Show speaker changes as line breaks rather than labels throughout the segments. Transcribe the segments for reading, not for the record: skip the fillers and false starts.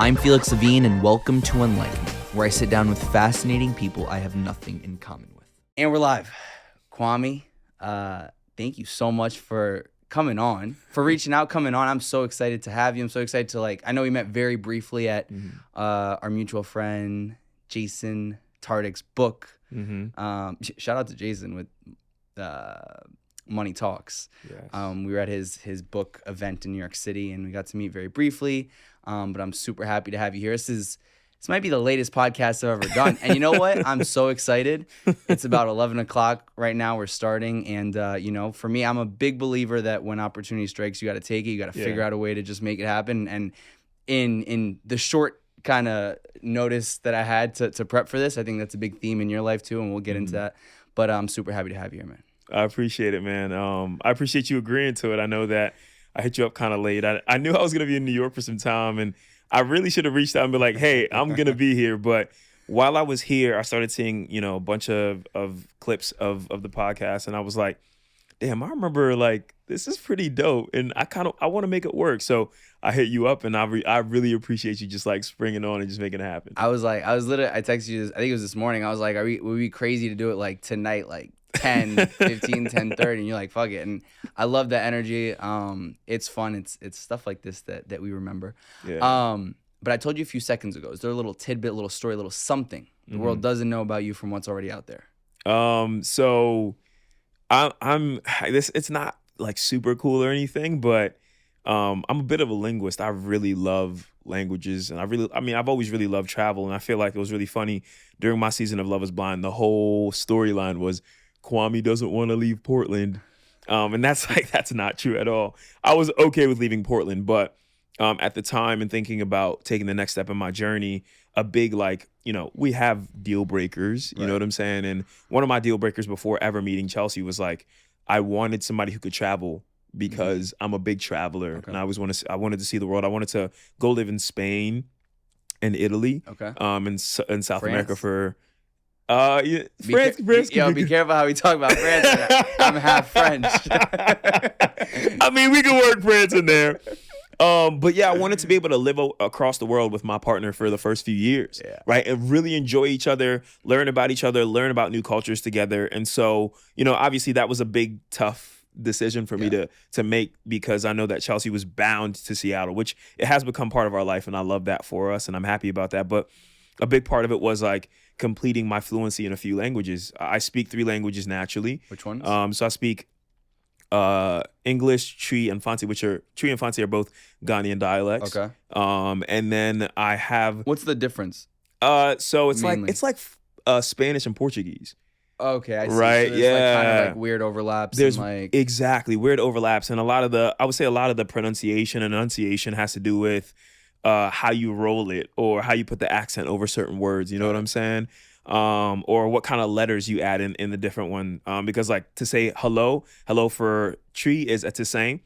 I'm Felix Levine, and welcome to Enlightenment, where I sit down with fascinating people I have nothing in common with. And we're live. Kwame, thank you so much for coming on, for reaching out, coming on. I'm so excited to have you. I'm so excited to, I know we met very briefly at our mutual friend, Jason Tardick's book. Shout out to Jason with Money Talks.
Yes.
We were at his book event in New York City, and we got to meet very briefly. But I'm super happy to have you here. This might be the latest podcast I've ever done. And you know what? I'm so excited. It's about 11 o'clock right now. We're starting. And, for me, I'm a big believer that when opportunity strikes, you got to take it. You got to figure out a way to just make it happen. And in the short kind of notice that I had to prep for this, I think that's a big theme in your life too. And we'll get into that. But I'm super happy to have you here, man.
I appreciate it, man. I appreciate you agreeing to it. I know that I hit you up kind of late. I knew I was going to be in New York for some time, and I really should have reached out and be like, hey, I'm going to be here. But while I was here, I started seeing, a bunch of clips of the podcast, and I was like, damn, I remember, this is pretty dope, and I want to make it work. So I hit you up, and I really appreciate you just, springing on and just making it happen.
I texted you, I think it was this morning. I was like, would we be crazy to do it, tonight, 10, 15, 10:30, and you're like, fuck it. And I love that energy. It's fun. It's stuff like this that we remember.
Yeah.
But I told you a few seconds ago, is there a little tidbit, little story, little something the world doesn't know about you from what's already out there?
So I'm this, it's not super cool or anything, but I'm a bit of a linguist. I really love languages, and I've always really loved travel, and I feel like it was really funny during my season of Love Is Blind. The whole storyline was Kwame doesn't want to leave Portland. And that's not true at all. I was okay with leaving Portland, but at the time and thinking about taking the next step in my journey, a big, we have deal breakers, you know what I'm saying? And one of my deal breakers before ever meeting Chelsea was I wanted somebody who could travel because I'm a big traveler.
Okay.
And I wanted to see the world. I wanted to go live in Spain and Italy, in South America for... France.
Be careful how we talk about France. I'm half French.
We can work France in there. But yeah, I wanted to be able to live across the world with my partner for the first few years, right? And really enjoy each other, learn about each other, learn about new cultures together. And so, obviously that was a big, tough decision for me to make, because I know that Chelsea was bound to Seattle, which it has become part of our life. And I love that for us. And I'm happy about that. But a big part of it was completing my fluency in a few languages. I speak 3 languages naturally.
Which ones?
So I speak English, Twi, and Fanti, Twi and Fanti are both Ghanian dialects.
Okay.
And then I have...
What's the difference?
So it's
mainly?
Spanish and Portuguese.
Okay, I see.
Right,
so there's kind of weird overlaps.
There's
and
exactly weird overlaps, and I would say a lot of the pronunciation and enunciation has to do with how you roll it or how you put the accent over certain words. You know what I'm saying? Or what kind of letters you add in the different one. Because to say hello for tree is etisane.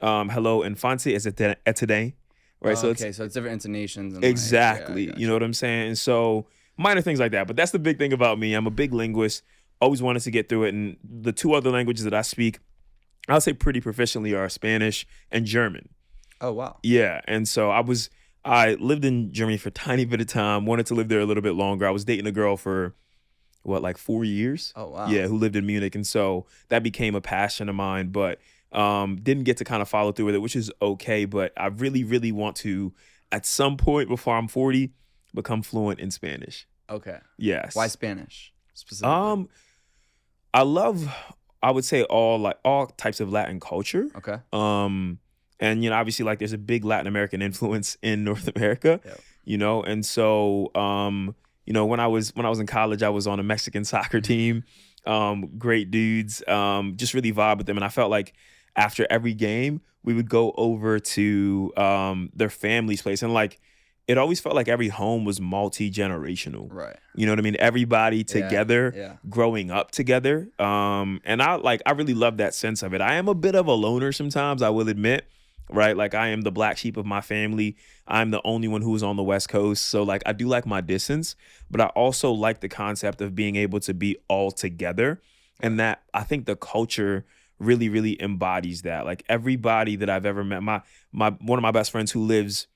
Hello in Fanti is etide. Right.
So it's different intonations. And
exactly. You know what I'm saying? And so minor things like that. But that's the big thing about me. I'm a big linguist. Always wanted to get through it. And the 2 other languages that I speak, I'll say pretty proficiently, are Spanish and German.
Oh, wow.
Yeah. And so I lived in Germany for a tiny bit of time, wanted to live there a little bit longer. I was dating a girl for, 4 years?
Oh, wow.
Yeah, who lived in Munich. And so that became a passion of mine, but didn't get to kind of follow through with it, which is okay. But I really, really want to, at some point before I'm 40, become fluent in Spanish.
Okay.
Yes.
Why Spanish specifically?
I would say all types of Latin culture.
Okay.
And, obviously, there's a big Latin American influence in North America, and so, when I was in college, I was on a Mexican soccer team, great dudes, just really vibe with them. And I felt like after every game, we would go over to their family's place. And, it always felt like every home was multi-generational.
Right.
You know what I mean? Everybody together, growing up together. And I really love that sense of it. I am a bit of a loner sometimes, I will admit. Right? I am the black sheep of my family. I'm the only one who's on the West Coast. So I do like my distance, but I also like the concept of being able to be all together. And that I think the culture really, really embodies that. Everybody that I've ever met, one of my best friends who lives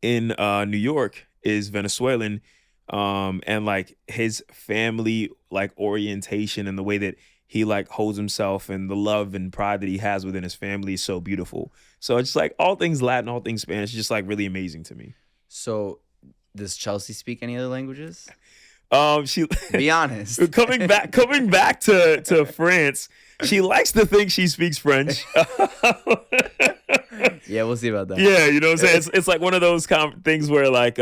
in New York is Venezuelan, and like his family like orientation and the way that he like holds himself and the love and pride that he has within his family is so beautiful. So it's like all things Latin, all things Spanish, just like really amazing to me.
So, does Chelsea speak any other languages?
She
Be honest.
coming back to France. She likes to think she speaks French.
Yeah, we'll see about that.
Yeah, you know what I'm saying? It's like one of those things where like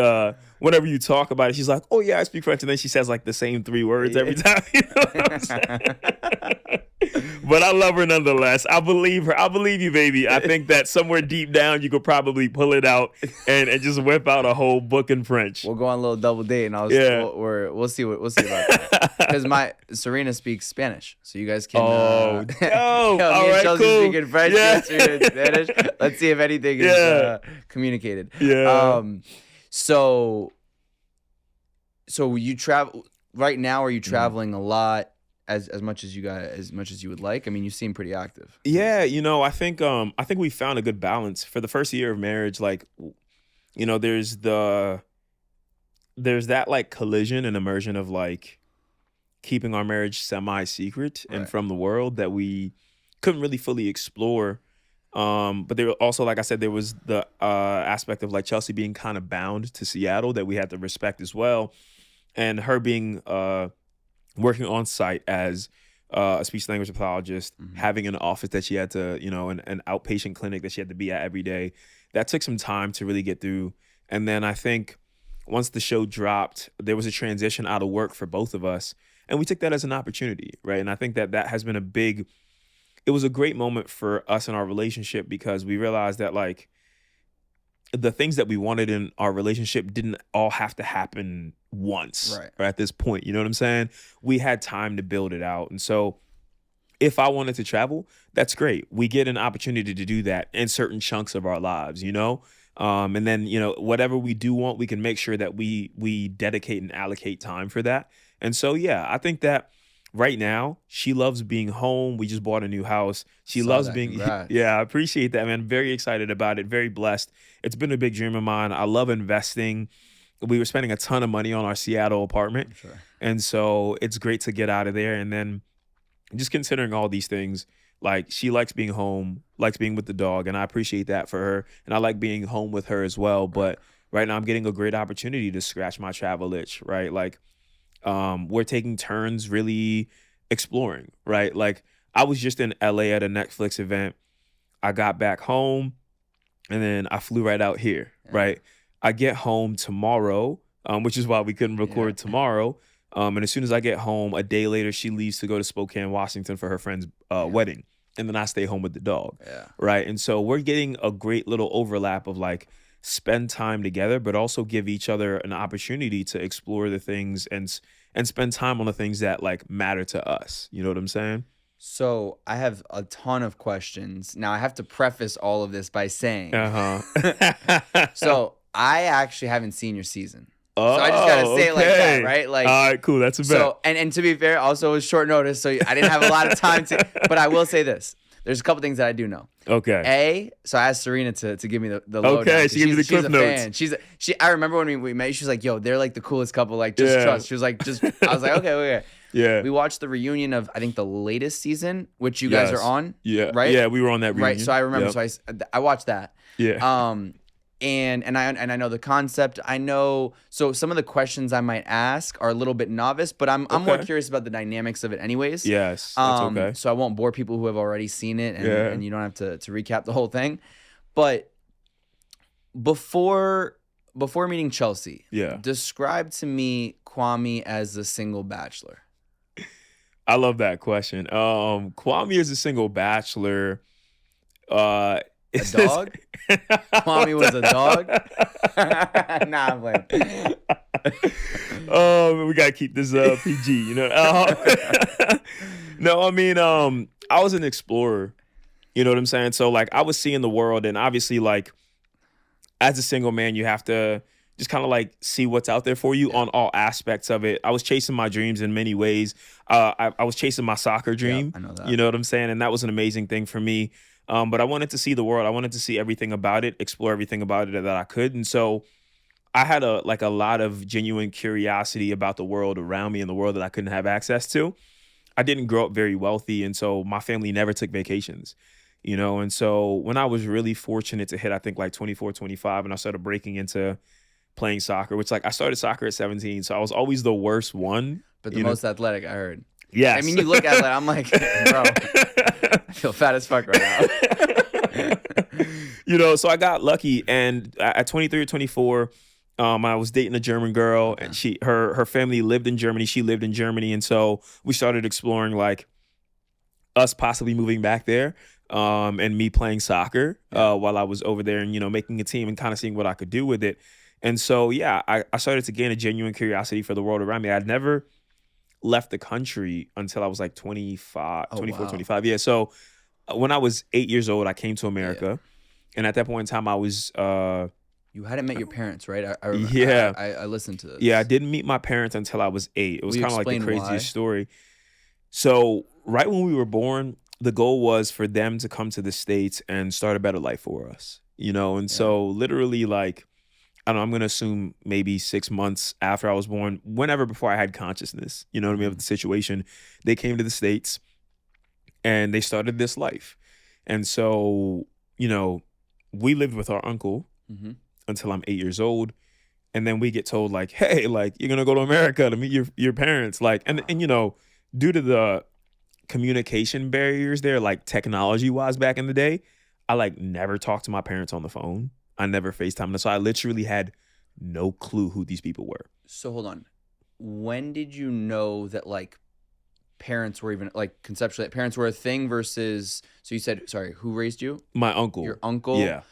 whenever you talk about it, she's like, oh yeah, I speak French. And then she says like the same 3 words every time. You know what I'm saying? But I love her nonetheless. I believe her. I believe you, baby. I think that somewhere deep down you could probably pull it out and just whip out a whole book in French.
We'll go on a little double date, and we'll see about that. Because Serena speaks Spanish, so you guys can.
All
me
right,
and Chelsea
cool.
speak in French,
Yeah.
Serena in Spanish. Let's see if anything is communicated.
Yeah.
So you travel right now? Are you traveling a lot? As much as you would like? I mean, you seem pretty active.
Yeah, you know, I think we found a good balance for the first year of marriage. Like, you know, there's that like collision and immersion of like keeping our marriage semi-secret and from the world that we couldn't really fully explore. But there also, like I said, there was the aspect of like Chelsea being kind of bound to Seattle that we had to respect as well, and her being working on site as a speech language pathologist, having an office that she had to, you know, an outpatient clinic that she had to be at every day. That took some time to really get through. And then I think once the show dropped, there was a transition out of work for both of us. And we took that as an opportunity, right? And I think that has been it was a great moment for us in our relationship because we realized that like the things that we wanted in our relationship didn't all have to happen once or at this point. You know what I'm saying? We had time to build it out. And so if I wanted to travel, that's great. We get an opportunity to do that in certain chunks of our lives, you know? And then, you know, whatever we do want, we can make sure that we dedicate and allocate time for that. And so, yeah, I think that right now, she loves being home. We just bought a new house. She loves being,
congrats.
Yeah, I appreciate that, man. Very excited about it. Very blessed. It's been a big dream of mine. I love investing. We were spending a ton of money on our Seattle apartment.
Sure.
And so it's great to get out of there. And then just considering all these things, like she likes being home, likes being with the dog. And I appreciate that for her. And I like being home with her as well. But right now I'm getting a great opportunity to scratch my travel itch, right? Like, we're taking turns really exploring, right? Like I was just in LA at a Netflix event. I got back home and then I flew right out here, right? I get home tomorrow, which is why we couldn't record tomorrow. And as soon as I get home, a day later, she leaves to go to Spokane, Washington for her friend's wedding. And then I stay home with the dog, right? And so we're getting a great little overlap of like spend time together, but also give each other an opportunity to explore the things and spend time on the things that like matter to us. You know what I'm saying?
So I have a ton of questions. Now I have to preface all of this by saying, so I actually haven't seen your season. So I just gotta say it like that, right? Like,
all right, cool. That's a bet.
So and to be fair, also it was short notice, so I didn't have a lot of time to. But I will say this: there's a couple things that I do know.
Okay.
So I asked Serena to give me the lowdown.
Okay, she gave me the cliff
notes.
Fan.
I remember when we met. She was like, "Yo, they're like the coolest couple. Like, just trust." She was like, "Just." I was like, "Okay."
Yeah.
We watched the reunion of I think the latest season, which you guys are on.
Yeah.
Right.
Yeah, we were on that reunion.
Right. So I remember. So I watched that.
Yeah.
And I know the concept. I know so some of the questions I might ask are a little bit novice, but I'm more curious about the dynamics of it anyways.
Yes, that's okay.
So I won't bore people who have already seen it and you don't have to recap the whole thing. But before meeting Chelsea, describe to me Kwame as a single bachelor.
I love that question. Kwame is a single bachelor.
A dog? Kwame was a dog? Nah, I'm playing.
We gotta keep this PG, you know. No, I mean, I was an explorer. You know what I'm saying? So like I was seeing the world, and obviously like as a single man, you have to just kind of like see what's out there for you on all aspects of it. I was chasing my dreams in many ways. I was chasing my soccer dream.
I know that.
You know what I'm saying? And that was an amazing thing for me. But I wanted to see the world. I wanted to see everything about it, explore everything about it that I could. And so I had a lot of genuine curiosity about the world around me and the world that I couldn't have access to. I didn't grow up very wealthy, and so my family never took vacations, and so when I was really fortunate to hit, I think like 24, 25, and I started breaking into playing soccer, which like I started soccer at 17, so I was always the worst one.
But the most athletic, I heard.
Yes.
I mean, you look athletic. I'm like, bro, I feel fat as fuck right now.
So I got lucky, and at 23 or 24, I was dating a German girl, and her family lived in Germany. She lived in Germany, and so we started exploring like us possibly moving back there, and me playing soccer while I was over there, and making a team and kind of seeing what I could do with it. And so I started to gain a genuine curiosity for the world around me. I'd never left the country until I was like 24, 25. Yeah. So when I was 8 years old, I came to America, and at that point in time, I was.
You hadn't met your parents, right? I remember,
yeah.
I listened to this.
Yeah, I didn't meet my parents until I was 8. It was kind of like the craziest story. So right when we were born, the goal was for them to come to the States and start a better life for us, And so literally like, I don't know, I'm going to assume maybe 6 months after I was born, whenever before I had consciousness, what I mean, of the situation, they came to the States and they started this life. And so, we lived with our uncle. Mm-hmm. Until I'm 8 years old. And then we get told like, hey, like you're going to go to America to meet your parents. Like, and due to the communication barriers there, like technology wise back in the day, I like never talked to my parents on the phone. I never FaceTimed them. So I literally had no clue who these people were.
So hold on. When did you know that like parents were even like conceptually, parents were a thing versus, so you said, sorry, who raised you?
My uncle.
Your uncle?
Yeah.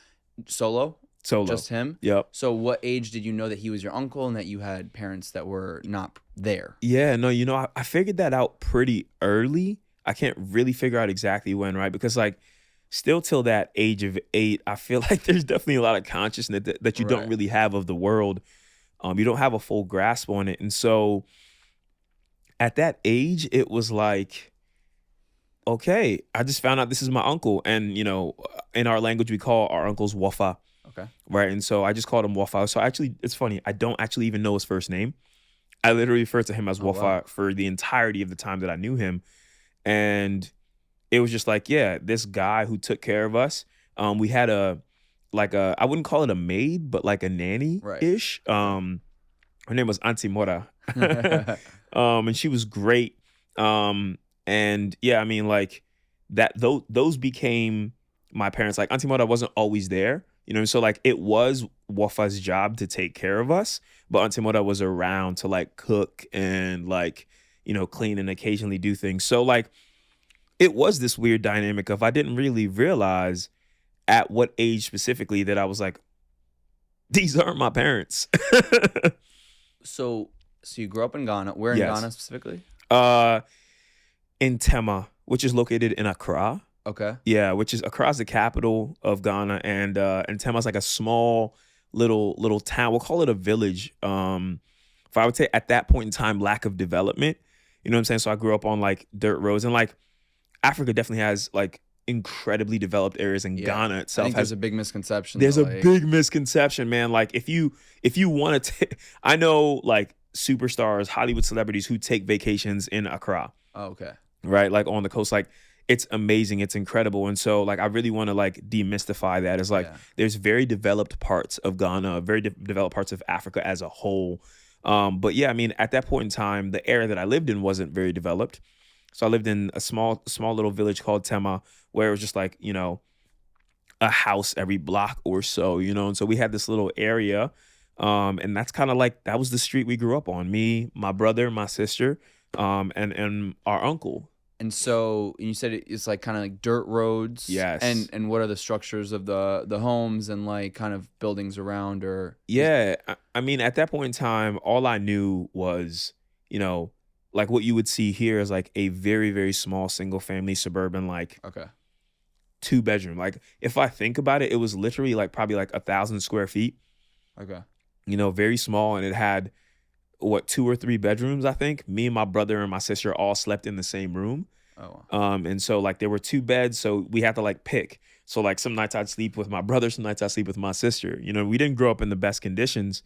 Solo? Just him?
Yep.
So what age did you know that he was your uncle and that you had parents that were not there?
Yeah, no, I figured that out pretty early. I can't really figure out exactly when, right? Because like still till that age of 8, I feel like there's definitely a lot of consciousness that you don't really have of the world. You don't have a full grasp on it. And so at that age, it was like, okay, I just found out this is my uncle. And, in our language, we call our uncles Wafa.
Okay.
Right. And so I just called him Wafa. So actually, it's funny. I don't actually even know his first name. I literally referred to him as Wafa for the entirety of the time that I knew him. And it was just like, yeah, this guy who took care of us. We had I wouldn't call it a maid, but like a nanny-ish. Her name was Auntie Mora. And she was great. And yeah, I mean, like that, those became my parents. Like Auntie Mora wasn't always there. So like it was Wafa's job to take care of us, but Auntie Mora was around to like cook and like, clean and occasionally do things. So like it was this weird dynamic of I didn't really realize at what age specifically that I was like, these aren't my parents.
So you grew up in Ghana. Where in Ghana specifically?
In Tema, which is located in Accra.
Okay.
Yeah, which is Accra's the capital of Ghana, and Tema's like a small little town. We'll call it a village. If I would say at that point in time, lack of development. You know what I'm saying? So I grew up on like dirt roads, and like Africa definitely has like incredibly developed areas, and Ghana itself
there's a big misconception.
There's a big misconception, man. Like if you want to, I know like superstars, Hollywood celebrities who take vacations in Accra.
Oh, okay.
Right, like on the coast, like. It's amazing. It's incredible. And so like, I really want to like demystify that. It's like, there's very developed parts of Ghana, very developed parts of Africa as a whole. But yeah, I mean, at that point in time, the area that I lived in wasn't very developed. So I lived in a small little village called Tema, where it was just like, a house every block or so, and so we had this little area. And that's kind of like, that was the street we grew up on. Me, my brother, my sister, and our uncle.
And so you said it's like kind of like dirt roads.
Yes.
And what are the structures of the homes and like kind of buildings around or?
Yeah. I mean, at that point in time, all I knew was, like what you would see here is like a very, very small single family suburban, like 2-bedroom. Like if I think about it, it was literally like probably like 1,000 square feet.
Okay.
Very small. And it had 2 or 3 bedrooms, I think. Me and my brother and my sister all slept in the same room.
Oh, wow.
And so like there were 2 beds, so we had to like pick. So like some nights I'd sleep with my brother, some nights I'd sleep with my sister. You know, we didn't grow up in the best conditions.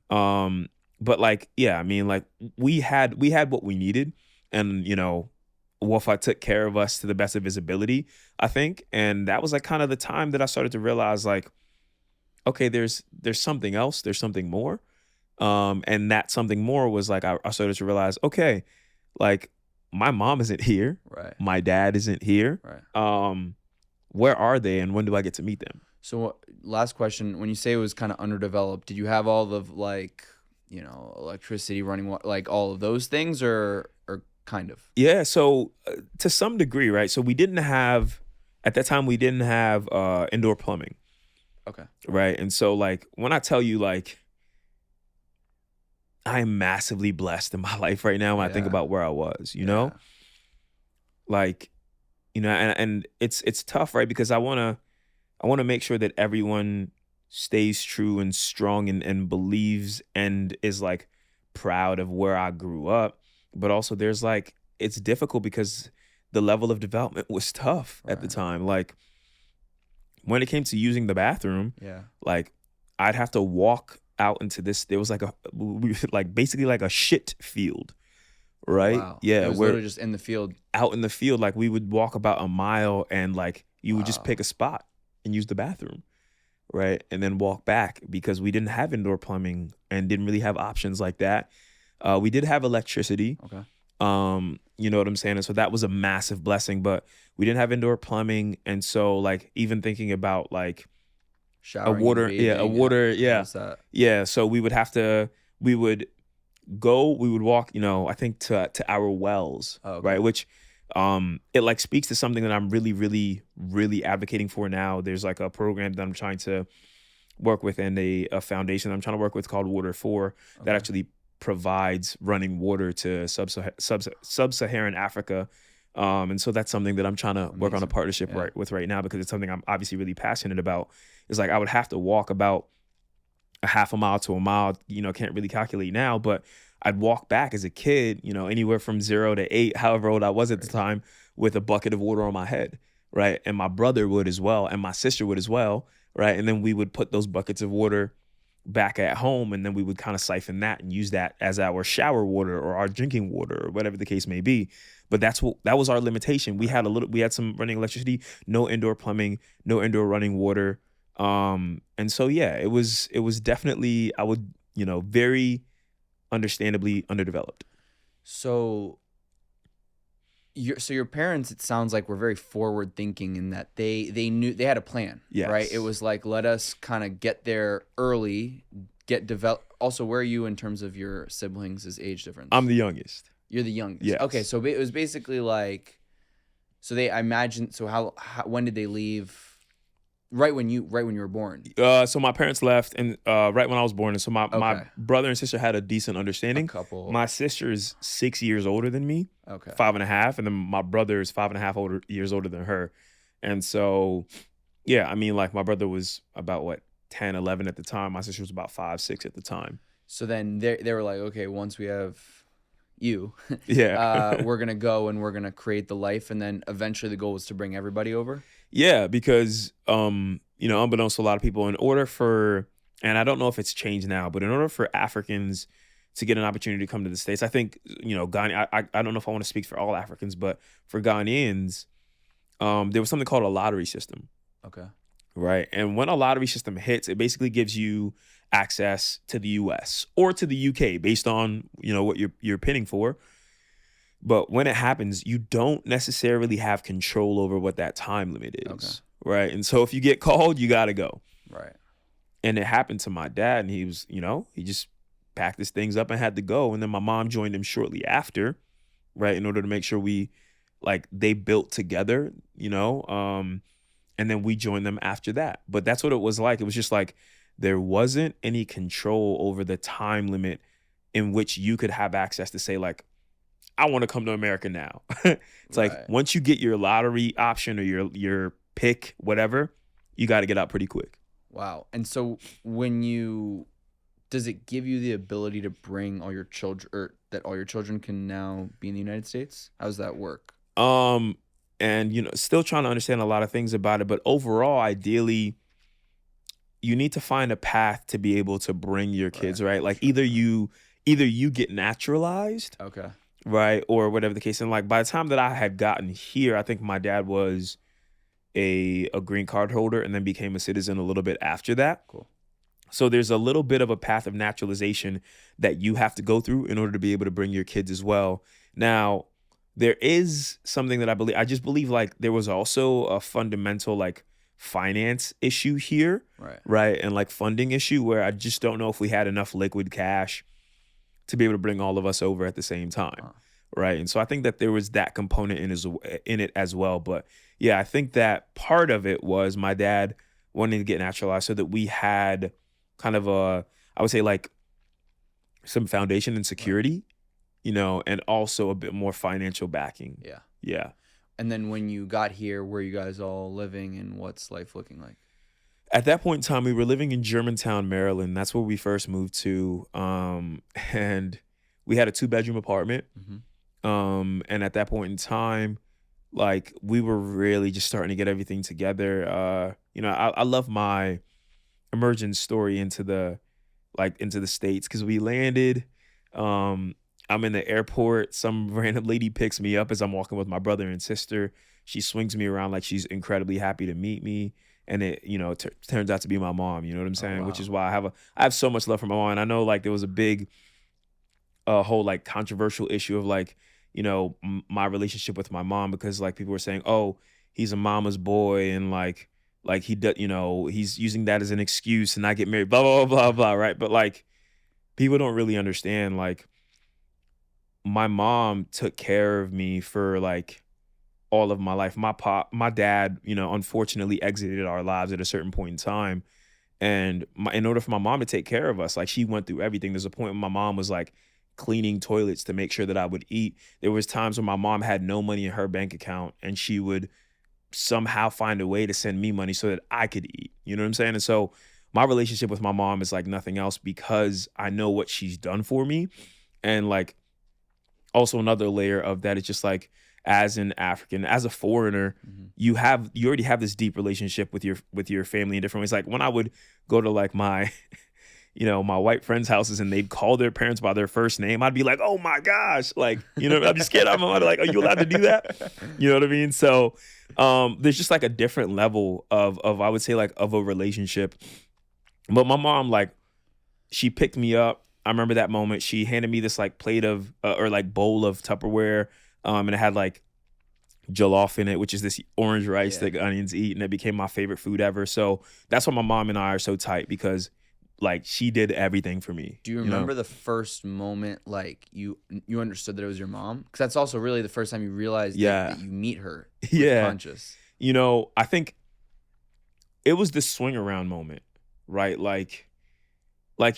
But like, yeah, I mean, like we had what we needed, and you know, Wafa took care of us to the best of his ability, I think. And that was like kind of the time that I started to realize like, okay, there's something else, there's something more. And that something more was like I started to realize, okay, like my mom isn't here,
Right.
my dad isn't here.
Right.
Where are they, and when do I get to meet them?
So last question, when you say it was kind of underdeveloped, did you have all the like, you know, electricity, running water, like all of those things, or kind of?
Yeah, so to some degree, right? So we didn't have at that time we didn't have indoor plumbing.
Okay.
Right? And so like when I tell you like I am massively blessed in my life right now when I think
Yeah.
about where I was, you know? Like, you know, and it's tough, right? Because I wanna make sure that everyone stays true and strong and believes and is like proud of where I grew up. But also there's like it's difficult because the level of development was tough at the
Right.
time. Like when it came to using the bathroom,
Yeah.
like I'd have to walk out into this. There was like like basically like a shit field, right?
Wow.
Yeah,
It was
where
literally just in the field.
out in the field, like we would walk about a mile and like you would just
Wow.
pick a spot and use the bathroom, right? And then walk back because we didn't have indoor plumbing and didn't really have options like that. We did have electricity.
Okay.
You know what I'm saying? And so that was a massive blessing, but we didn't have indoor plumbing. And so like even thinking about like
Showering,
a
and bathing,
water,
how was that?
yeah. So we would walk, you know, I think to our wells,
Oh, okay.
right? Which it like speaks to something that I'm really, really, really advocating for now. There's like a program that I'm trying to work with and a foundation that I'm trying to work with called Water 4 that
Okay.
actually provides running water to sub-Saharan Africa. And so that's something that I'm trying to work on a
Amazing.
partnership
Yeah.
with right now because it's something I'm obviously really passionate about. It's like I would have to walk about a half a mile to a mile, you know, can't really calculate now, but I'd walk back as a kid, you know, anywhere from 0 to 8, however old I was at the time, with a bucket of water on my head, right? And my brother would as well, and my sister would as well, right? And then we would put those buckets of water back at home, and then we would kind of siphon that and use that as our shower water or our drinking water or whatever the case may be. But that was our limitation. We had some running electricity, no indoor plumbing, no indoor running water. And so yeah, it was definitely, I would, you know, very understandably underdeveloped.
So your parents, it sounds like, were very forward thinking in that they knew they had a plan.
Yes.
Right? It was like, let us kind of get there early, get develop. Also, where are you in terms of your siblings' age difference?
I'm the youngest.
You're the youngest.
Yes.
Okay, so it was basically like, so I imagine. So how when did they leave? Right when you were born.
So my parents left and right when I was born, and so my
Okay.
brother and sister had a decent understanding.
A couple.
My sister is 6 years older than me,
Okay.
5.5, and then my brother is 5.5 years older than her. And so, yeah, I mean, like my brother was about 10, 11 at the time. My sister was about 5, 6 at the time.
So then they were like, okay, once we have you,
Yeah.
we're gonna go and we're gonna create the life, and then eventually the goal was to bring everybody over.
Yeah, because you know, unbeknownst to a lot of people, in order for, and I don't know if it's changed now, but in order for Africans to get an opportunity to come to the States, I think, you know, I don't know if I want to speak for all Africans, but for Ghanaians, there was something called a lottery system.
Okay.
Right. And when a lottery system hits, it basically gives you access to the US or to the UK based on, you know, what you're pinning for. But when it happens, you don't necessarily have control over what that time limit is.
Okay.
Right. And so if you get called, you got to go.
Right.
And it happened to my dad, and he was, you know, he just packed his things up and had to go. And then my mom joined him shortly after, right, in order to make sure they built together, you know, and then we joined them after that. But that's what it was like. It was just like there wasn't any control over the time limit in which you could have access to say, like, I want to come to America now. It's like
Right.
once you get your lottery option or your pick, whatever, you got to get out pretty quick.
Wow. And so does it give you the ability to bring all your children, or that all your children can now be in the United States? How does that work?
And still trying to understand a lot of things about it, but overall, ideally, you need to find a path to be able to bring your kids, right? Like either you get naturalized,
Okay.
right, or whatever the case. And like by the time that I had gotten here, I think my dad was a green card holder and then became a citizen a little bit after that.
Cool.
So there's a little bit of a path of naturalization that you have to go through in order to be able to bring your kids as well. Now, there is something that I just believe like there was also a fundamental like finance issue here, right? And like funding issue where I just don't know if we had enough liquid cash to be able to bring all of us over at the same time, right? And so I think that there was that component in it as well. But yeah, I think that part of it was my dad wanting to get naturalized so that we had kind of I would say like some foundation and security, and also a bit more financial backing.
Yeah.
Yeah.
And then when you got here, were you guys all living, and what's life looking like?
At that point in time, we were living in Germantown, Maryland. That's where we first moved to. And we had a 2-bedroom apartment.
Mm-hmm.
And at that point in time, like we were really just starting to get everything together. I love my emergence story into the States because we landed. I'm in the airport. Some random lady picks me up as I'm walking with my brother and sister. She swings me around like she's incredibly happy to meet me. And it, turns out to be my mom. You know what I'm saying?
Oh, wow.
Which is why I have so much love for my mom. And I know like there was a big, whole like controversial issue of like, my relationship with my mom because like people were saying, oh, he's a mama's boy and like he does, he's using that as an excuse to not get married, blah, blah, blah, blah, right? But like people don't really understand like my mom took care of me for like all of my life. My dad, unfortunately exited our lives at a certain point in time. And in order for my mom to take care of us, like she went through everything. There's a point when my mom was like cleaning toilets to make sure that I would eat. There was times when my mom had no money in her bank account and she would somehow find a way to send me money so that I could eat. You know what I'm saying? And so my relationship with my mom is like nothing else because I know what she's done for me. And like also another layer of that is just like as an African, as a foreigner,
Mm-hmm.
you already have this deep relationship with your family in different ways. Like when I would go to like my my white friends' houses and they'd call their parents by their first name, I'd be like, oh my gosh, like, I'd be scared. I'm like, are you allowed to do that? You know what I mean? So there's just like a different level of I would say like of a relationship. But my mom, like, she picked me up. I remember that moment. She handed me this like plate of or like bowl of Tupperware, and it had like jollof in it, which is this orange rice that Ghanaians eat, and it became my favorite food ever. So that's why my mom and I are so tight because like she did everything for me.
Do you remember the first moment like you understood that it was your mom? Because that's also really the first time you realized that you meet her. Conscious.
I think it was the swing around moment, right? Like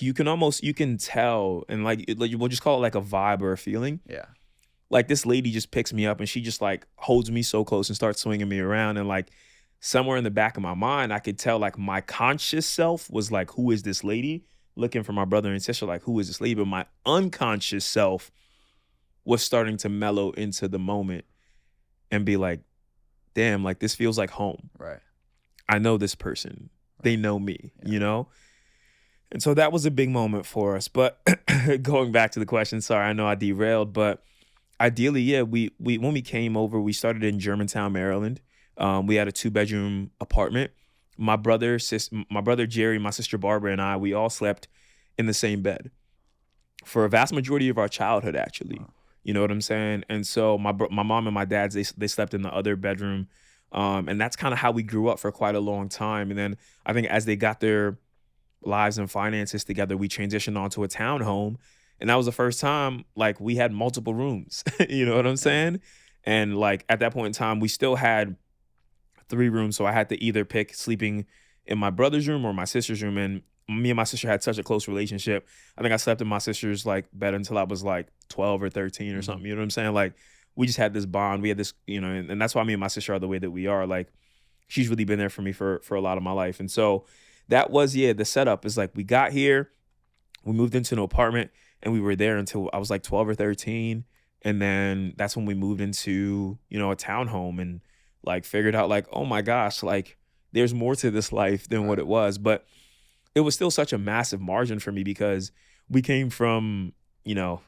you can tell, and like we'll just call it like a vibe or a feeling.
Yeah.
Like this lady just picks me up and she just like holds me so close and starts swinging me around. And like somewhere in the back of my mind, I could tell like my conscious self was like, who is this lady? Looking for my brother and sister, like, who is this lady? But my unconscious self was starting to mellow into the moment and be like, damn, like this feels like home.
Right.
I know this person. Right. They know me, And so that was a big moment for us. But going back to the question, sorry, I know I derailed, but ideally, yeah, we when we came over, we started in Germantown, Maryland. We had a 2-bedroom apartment. My brother Jerry, my sister Barbara, and I, we all slept in the same bed for a vast majority of our childhood, actually. Wow. You know what I'm saying? And so my mom and my dad, they slept in the other bedroom. And that's kind of how we grew up for quite a long time. And then I think as they got their lives and finances together, we transitioned onto a townhome. And that was the first time like we had multiple rooms. You know what I'm saying? And like at that point in time, we still had 3 rooms. So I had to either pick sleeping in my brother's room or my sister's room. And me and my sister had such a close relationship. I think I slept in my sister's like bed until I was like 12 or 13 or something. You know what I'm saying? Like we just had this bond. We had this, and that's why me and my sister are the way that we are. Like she's really been there for me for a lot of my life. And so that was, the setup is like we got here, we moved into an apartment, and we were there until I was like 12 or 13. And then that's when we moved into, you know, a townhome and like figured out like, oh my gosh, like there's more to this life than what it was. But it was still such a massive margin for me because we came from, you know,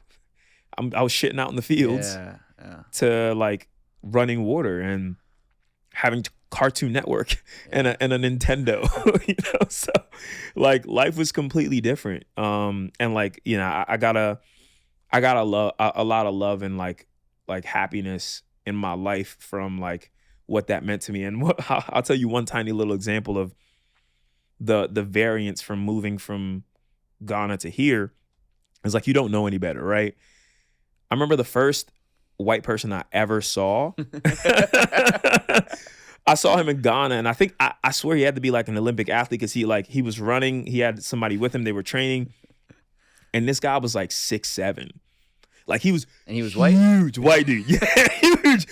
I was shitting out in the fields to like running water and having Cartoon Network and a Nintendo, you know, so like life was completely different. And like, you know, I got a lot of love and like happiness in my life from like what that meant to me. And I'll tell you one tiny little example of the variance from moving from Ghana to here. It's like, you don't know any better, right? I remember the first white person I ever saw. I saw him in Ghana, and I think I swear he had to be like an Olympic athlete because he was running. He had somebody with him. They were training, and this guy was like 6'7". Like he was
white,
huge white dude. Yeah, huge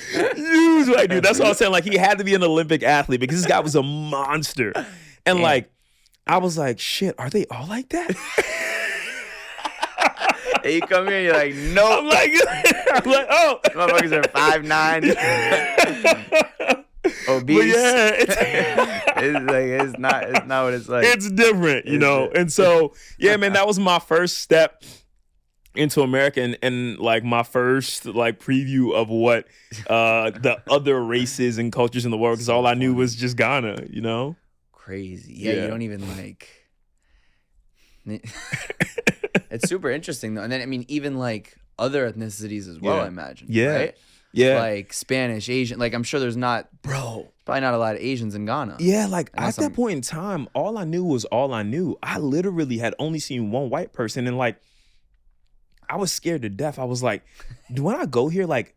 white dude. That's what I was saying. Like he had to be an Olympic athlete because this guy was a monster. And like I was like, shit, are they all like that?
And you come here, you're like, nope.
I'm like, oh,
motherfuckers are 5'9". Obese.
But yeah,
it's not what it's like.
It's different, you know. And so, yeah, man, that was my first step into America and like my first like preview of what the other races and cultures in the world, because all I knew was just Ghana, you know.
Crazy. Yeah, you don't even like. It's super interesting though, and then I mean even like other ethnicities as well. I imagine.
Yeah.
Right?
Yeah.
Like Spanish, Asian. Like I'm sure there's probably not a lot of Asians in Ghana.
Yeah. Like at that point in time, all I knew was all I knew. I literally had only seen one white person, and like I was scared to death. I was like, when I go here, like,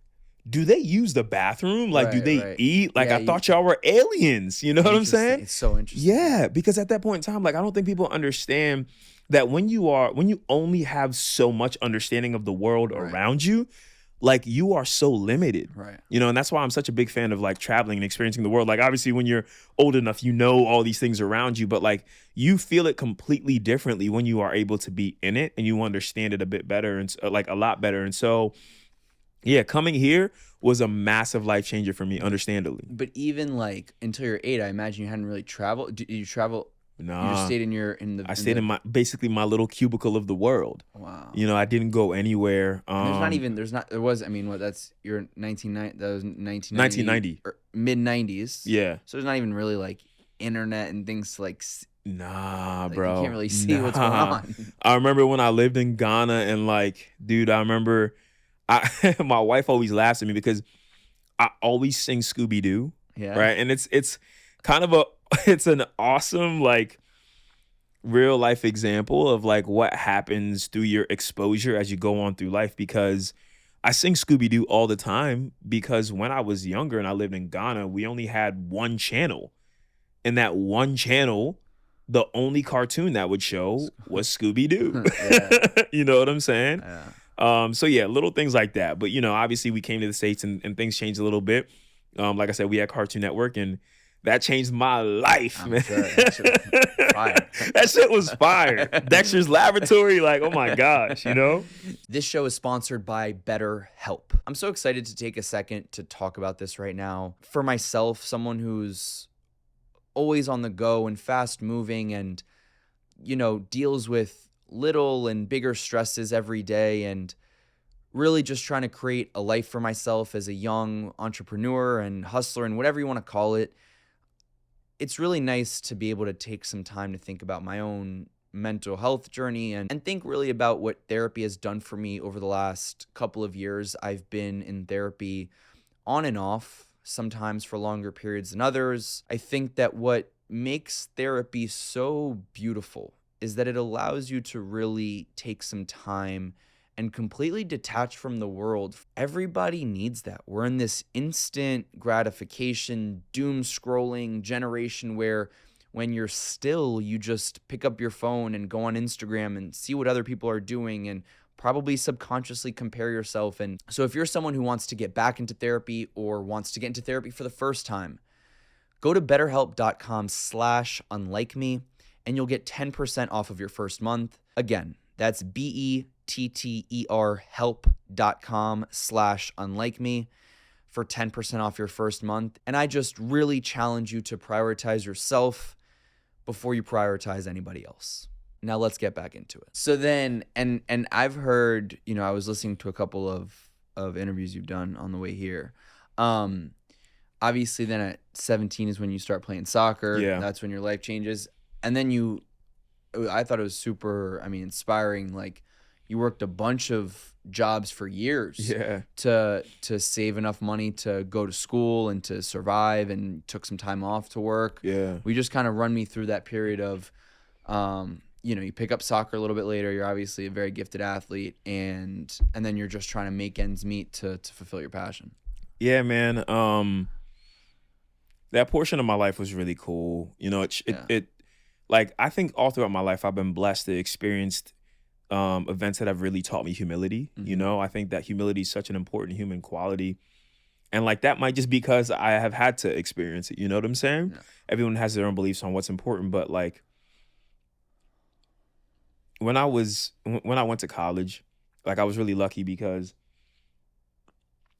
do they use the bathroom? Like, do they eat? Like, I thought y'all were aliens. You know what I'm saying?
It's so interesting.
Yeah, because at that point in time, like, I don't think people understand that when you only have so much understanding of the world around you, like you are so limited.
Right.
You know, and that's why I'm such a big fan of like traveling and experiencing the world. Like obviously when you're old enough, you know all these things around you, but like you feel it completely differently when you are able to be in it and you understand it a bit better and like a lot better. And so, yeah, coming here was a massive life changer for me, understandably.
But even like until you're 8, I imagine you hadn't really traveled. Did you travel?
Nah.
You just stayed
I stayed in my basically my little cubicle of the world.
Wow.
You know, I didn't go anywhere.
There was, I mean, what, that's your 1990, that was 1990. Mid 90s.
Yeah.
So there's not even really like internet and things to like.
Nah,
like,
bro.
You can't really see what's going on.
I remember when I lived in Ghana and like, dude, I remember my wife always laughs at me because I always sing Scooby-Doo.
Yeah.
Right. And it's kind of it's an awesome like real life example of like what happens through your exposure as you go on through life, because I sing Scooby-Doo all the time because when I was younger and I lived in Ghana, we only had one channel. And that one channel, the only cartoon that would show was Scooby-Doo. You know what I'm saying?
Yeah.
So yeah, little things like that. But you know, obviously we came to the States and things changed a little bit. Like I said, we had Cartoon Network and that changed my life, man.
Sure. That
shit was fire. Dexter's Laboratory, like, oh my gosh, you know?
This show is sponsored by BetterHelp. I'm so excited to take a second to talk about this right now. For myself, someone who's always on the go and fast moving and, you know, deals with little and bigger stresses every day and really just trying to create a life for myself as a young entrepreneur and hustler and whatever you want to call it. It's really nice to be able to take some time to think about my own mental health journey and think really about what therapy has done for me over the last couple of years. I've been in therapy on and off, sometimes for longer periods than others. I think that what makes therapy so beautiful is that it allows you to really take some time and completely detach from the world. Everybody needs that. We're in this instant gratification, doom scrolling generation where when you're still, you just pick up your phone and go on Instagram and see what other people are doing and probably subconsciously compare yourself. And so if you're someone who wants to get back into therapy or wants to get into therapy for the first time, go to betterhelp.com/unlikeme and you'll get 10% off of your first month. Again, that's BETTER alumnikwame.com/unlikeme for 10% off your first month. And I just really challenge you to prioritize yourself before you prioritize anybody else. Now let's get back into it. So then, and I've heard, I was listening to a couple of interviews you've done on the way here. Obviously then at 17 is when you start playing soccer.
Yeah.
That's when your life changes. And then I thought it was super, inspiring. Like, you worked a bunch of jobs for years to save enough money to go to school and to survive, and took some time off to work.
Yeah.
We just kind of run me through that period of, you pick up soccer a little bit later. You're obviously a very gifted athlete, and then you're just trying to make ends meet to fulfill your passion.
Yeah, man. That portion of my life was really cool. It like, I think all throughout my life, I've been blessed to experience events that have really taught me humility.
Mm-hmm.
I think that humility is such an important human quality. And like, that might just be because I have had to experience it. You know what I'm saying?
Yeah.
Everyone has their own beliefs on what's important. But like, when I went to college, like, I was really lucky because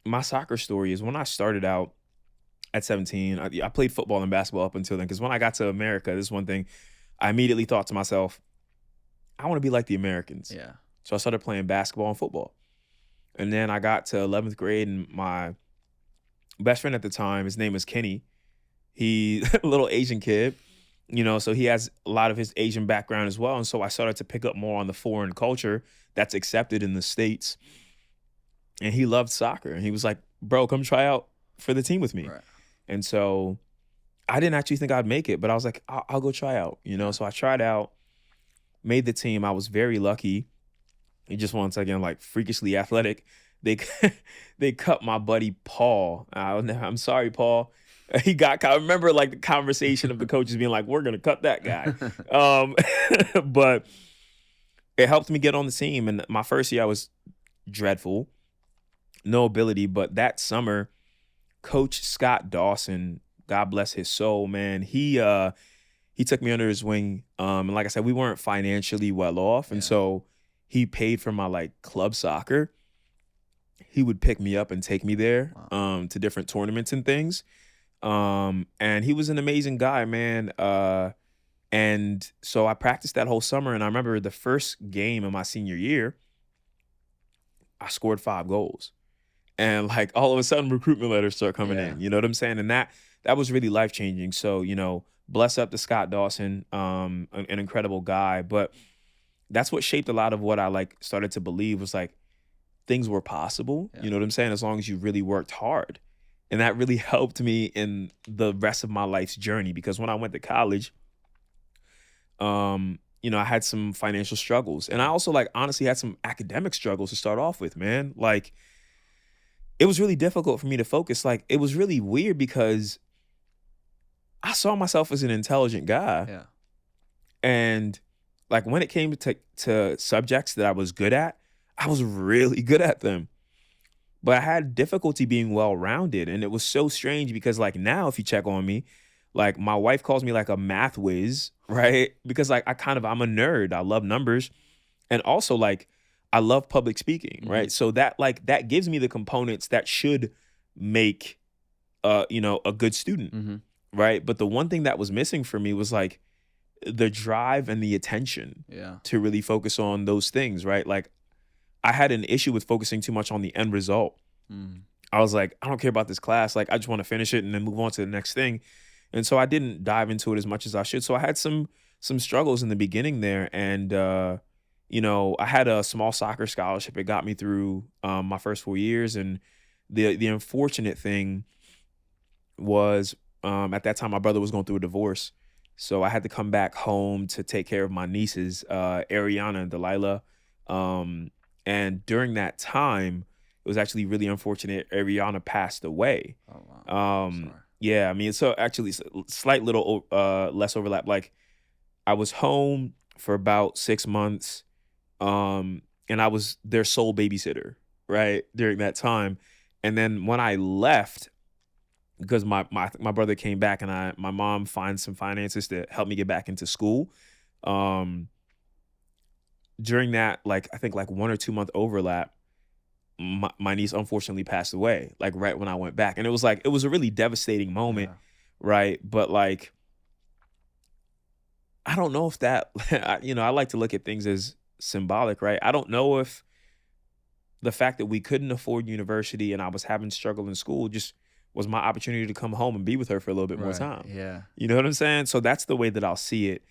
my soccer story is when I started out at 17, I played football and basketball up until then. Because when I got to America, this is one thing I immediately thought to myself, I want to be like the Americans.
Yeah.
So I started playing basketball and football. And then I got to 11th grade, and my best friend at the time, his name was Kenny. He, a little Asian kid, so he has a lot of his Asian background as well. And so I started to pick up more on the foreign culture that's accepted in the States. And he loved soccer. And he was like, bro, come try out for the team with me.
Right.
And so I didn't actually think I'd make it, but I was like, I'll go try out, So I tried out, made the team. I was very lucky. And just once again, like, freakishly athletic. They cut my buddy Paul. I'm sorry, Paul. I remember like the conversation of the coaches being like, we're going to cut that guy. But it helped me get on the team. And my first year I was dreadful, no ability. But that summer, Coach Scott Dawson, God bless his soul, man, he took me under his wing. And like I said, we weren't financially well off. And so he paid for my like club soccer. He would pick me up and take me there to different tournaments and things. And he was an amazing guy, man. And so I practiced that whole summer. And I remember the first game of my senior year, I scored 5 goals. And like, all of a sudden, recruitment letters start coming in. You know what I'm saying? And that was really life-changing. So, bless up to Scott Dawson, an incredible guy. But that's what shaped a lot of what I like started to believe was like, things were possible. You know what I'm saying? As long as you really worked hard. And that really helped me in the rest of my life's journey, because when I went to college, I had some financial struggles. And I also like honestly had some academic struggles to start off with, man. Like, it was really difficult for me to focus. Like, it was really weird because I saw myself as an intelligent guy.
Yeah.
And like, when it came to subjects that I was good at, I was really good at them. But I had difficulty being well-rounded. And it was so strange because like now, if you check on me, like my wife calls me like a math whiz, right? Because like I'm a nerd. I love numbers. And also like I love public speaking, right? So that gives me the components that should make a good student, right? But the one thing that was missing for me was like the drive and the attention to really focus on those things, right? Like, I had an issue with focusing too much on the end result. I was like, I don't care about this class. Like, I just want to finish it and then move on to the next thing. And so I didn't dive into it as much as I should. So I had some struggles in the beginning there. And, I had a small soccer scholarship. It got me through my first 4 years. And the unfortunate thing was at that time, my brother was going through a divorce. So I had to come back home to take care of my nieces, Ariana and Delilah. And during that time, it was actually really unfortunate. Ariana passed away.
Oh, wow.
Yeah, so actually slight little less overlap. Like, I was home for about 6 months, and I was their sole babysitter, right, during that time. And then when I left, because my brother came back and my mom finds some finances to help me get back into school. During that, like, I think like 1 or 2 month overlap, my niece unfortunately passed away, like right when I went back. And it was like, it was a really devastating moment, right? But like, I don't know if that, I like to look at things as symbolic, right? I don't know if the fact that we couldn't afford university and I was having struggle in school just was my opportunity to come home and be with her for a little bit more time.
Yeah.
You know what I'm saying? So that's the way that I'll see it.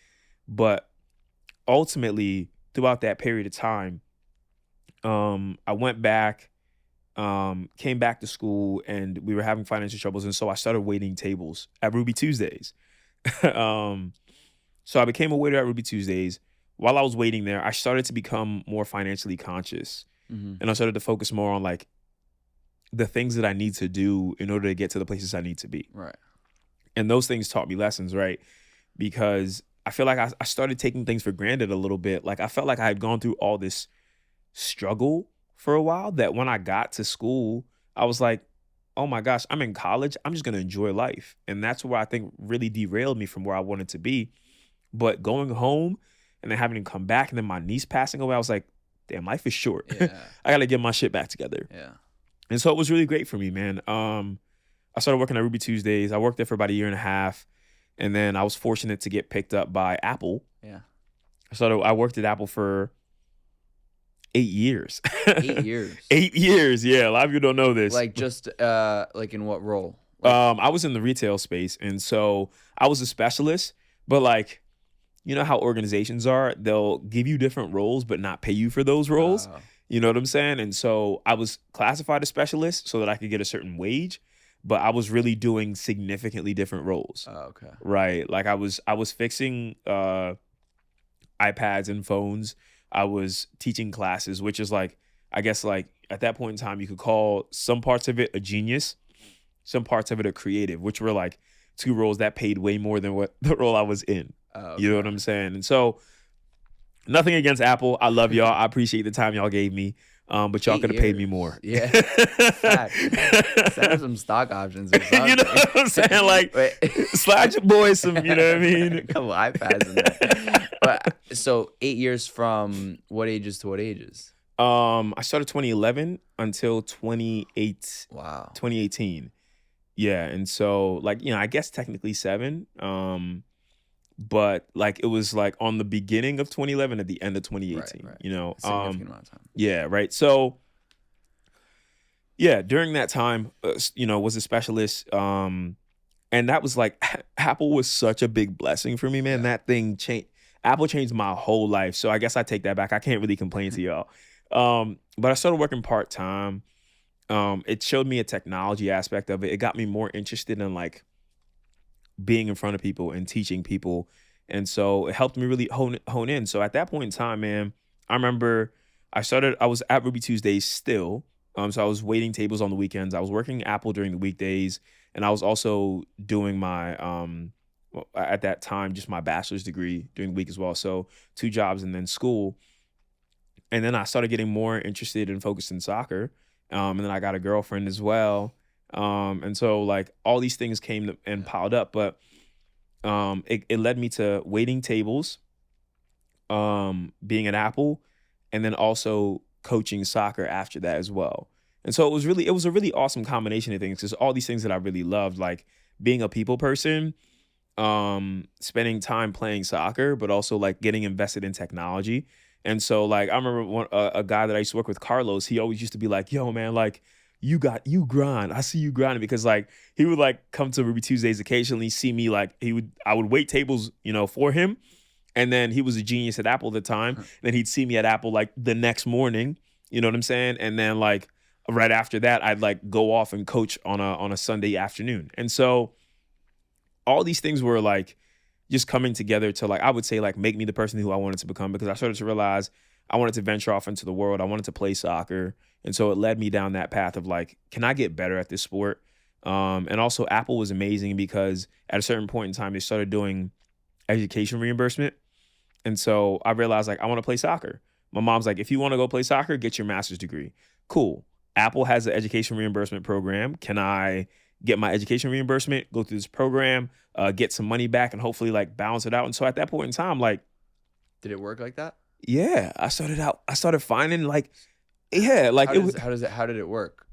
But ultimately, throughout that period of time, I went back, came back to school, and we were having financial troubles. And so I started waiting tables at Ruby Tuesdays. So I became a waiter at Ruby Tuesdays. While I was waiting there, I started to become more financially conscious. And I started to focus more on like the things that I need to do in order to get to the places I need to be.
Right.
And those things taught me lessons, right? Because I feel like I started taking things for granted a little bit. Like I felt like I had gone through all this struggle for a while that when I got to school, I was like, oh my gosh, I'm in college. I'm just going to enjoy life. And that's where I think really derailed me from where I wanted to be. But going home and then having to come back and then my niece passing away, I was like, damn, life is short.
Yeah.
I got to get my shit back together.
Yeah.
And so it was really great for me, man. I started working at Ruby Tuesdays. I worked there for about a year and a half. And then I was fortunate to get picked up by Apple.
Yeah.
So I worked at Apple for 8 years.
8 years.
8 years, yeah. A lot of you don't know this.
Like just like in what role? Like,
I was in the retail space, and so I was a specialist. But like, you know how organizations are? They'll give you different roles, but not pay you for those roles. You know what I'm saying? And so I was classified as specialist so that I could get a certain wage, but I was really doing significantly different roles.
okay.
Right. Like I was fixing iPads and phones. I was teaching classes, which is like, I guess like at that point in time, you could call some parts of it a genius, some parts of it a creative, which were like two roles that paid way more than what the role I was in.
Okay.
You know what I'm saying? And so nothing against Apple. I love y'all. I appreciate the time y'all gave me. But y'all could have paid me more.
Yeah. Send us some stock options or something.
You know what I'm saying? Like, slide your boys some, you know what I mean?
A couple iPads in there. But so 8 years from what ages to what ages?
I started 2011 until 2018. Yeah. And so like, I guess technically 7. But like it was like on the beginning of 2011 at the end of 2018,
right.
Significant
amount of time.
Yeah, right. So yeah, during that time, was a specialist. And that was like, Apple was such a big blessing for me, man.
Yeah.
That thing Apple changed my whole life. So I guess I take that back. I can't really complain to y'all. But I started working part-time. It showed me a technology aspect of it. It got me more interested in like being in front of people and teaching people. And so it helped me really hone in. So at that point in time, man, I remember I was at Ruby Tuesdays still. So I was waiting tables on the weekends. I was working Apple during the weekdays. And I was also doing my, at that time, just my bachelor's degree during the week as well. So 2 jobs and then school. And then I started getting more interested and focused in soccer. And then I got a girlfriend as well. And so like all these things came and piled up, but it led me to waiting tables, being at Apple, and then also coaching soccer after that as well. And so it was a really awesome combination of things, because all these things that I really loved, like being a people person, spending time playing soccer, but also like getting invested in technology. And so like I remember a guy that I used to work with, Carlos, he always used to be like, yo man, like you grind. I see you grinding, because like he would like come to Ruby Tuesdays occasionally, see me like I would wait tables, for him. And then he was a genius at Apple at the time. And then he'd see me at Apple like the next morning, you know what I'm saying? And then like right after that, I'd like go off and coach on a Sunday afternoon. And so all these things were like just coming together to like, I would say like make me the person who I wanted to become, because I started to realize I wanted to venture off into the world. I wanted to play soccer. And so it led me down that path of like, can I get better at this sport? And also Apple was amazing because at a certain point in time, they started doing education reimbursement. And so I realized like, I want to play soccer. My mom's like, if you want to go play soccer, get your master's degree. Cool. Apple has an education reimbursement program. Can I get my education reimbursement, go through this program, get some money back, and hopefully like balance it out? And so at that point in time, like,
did it work like that?
Yeah, I started finding like Yeah, like
how did it work?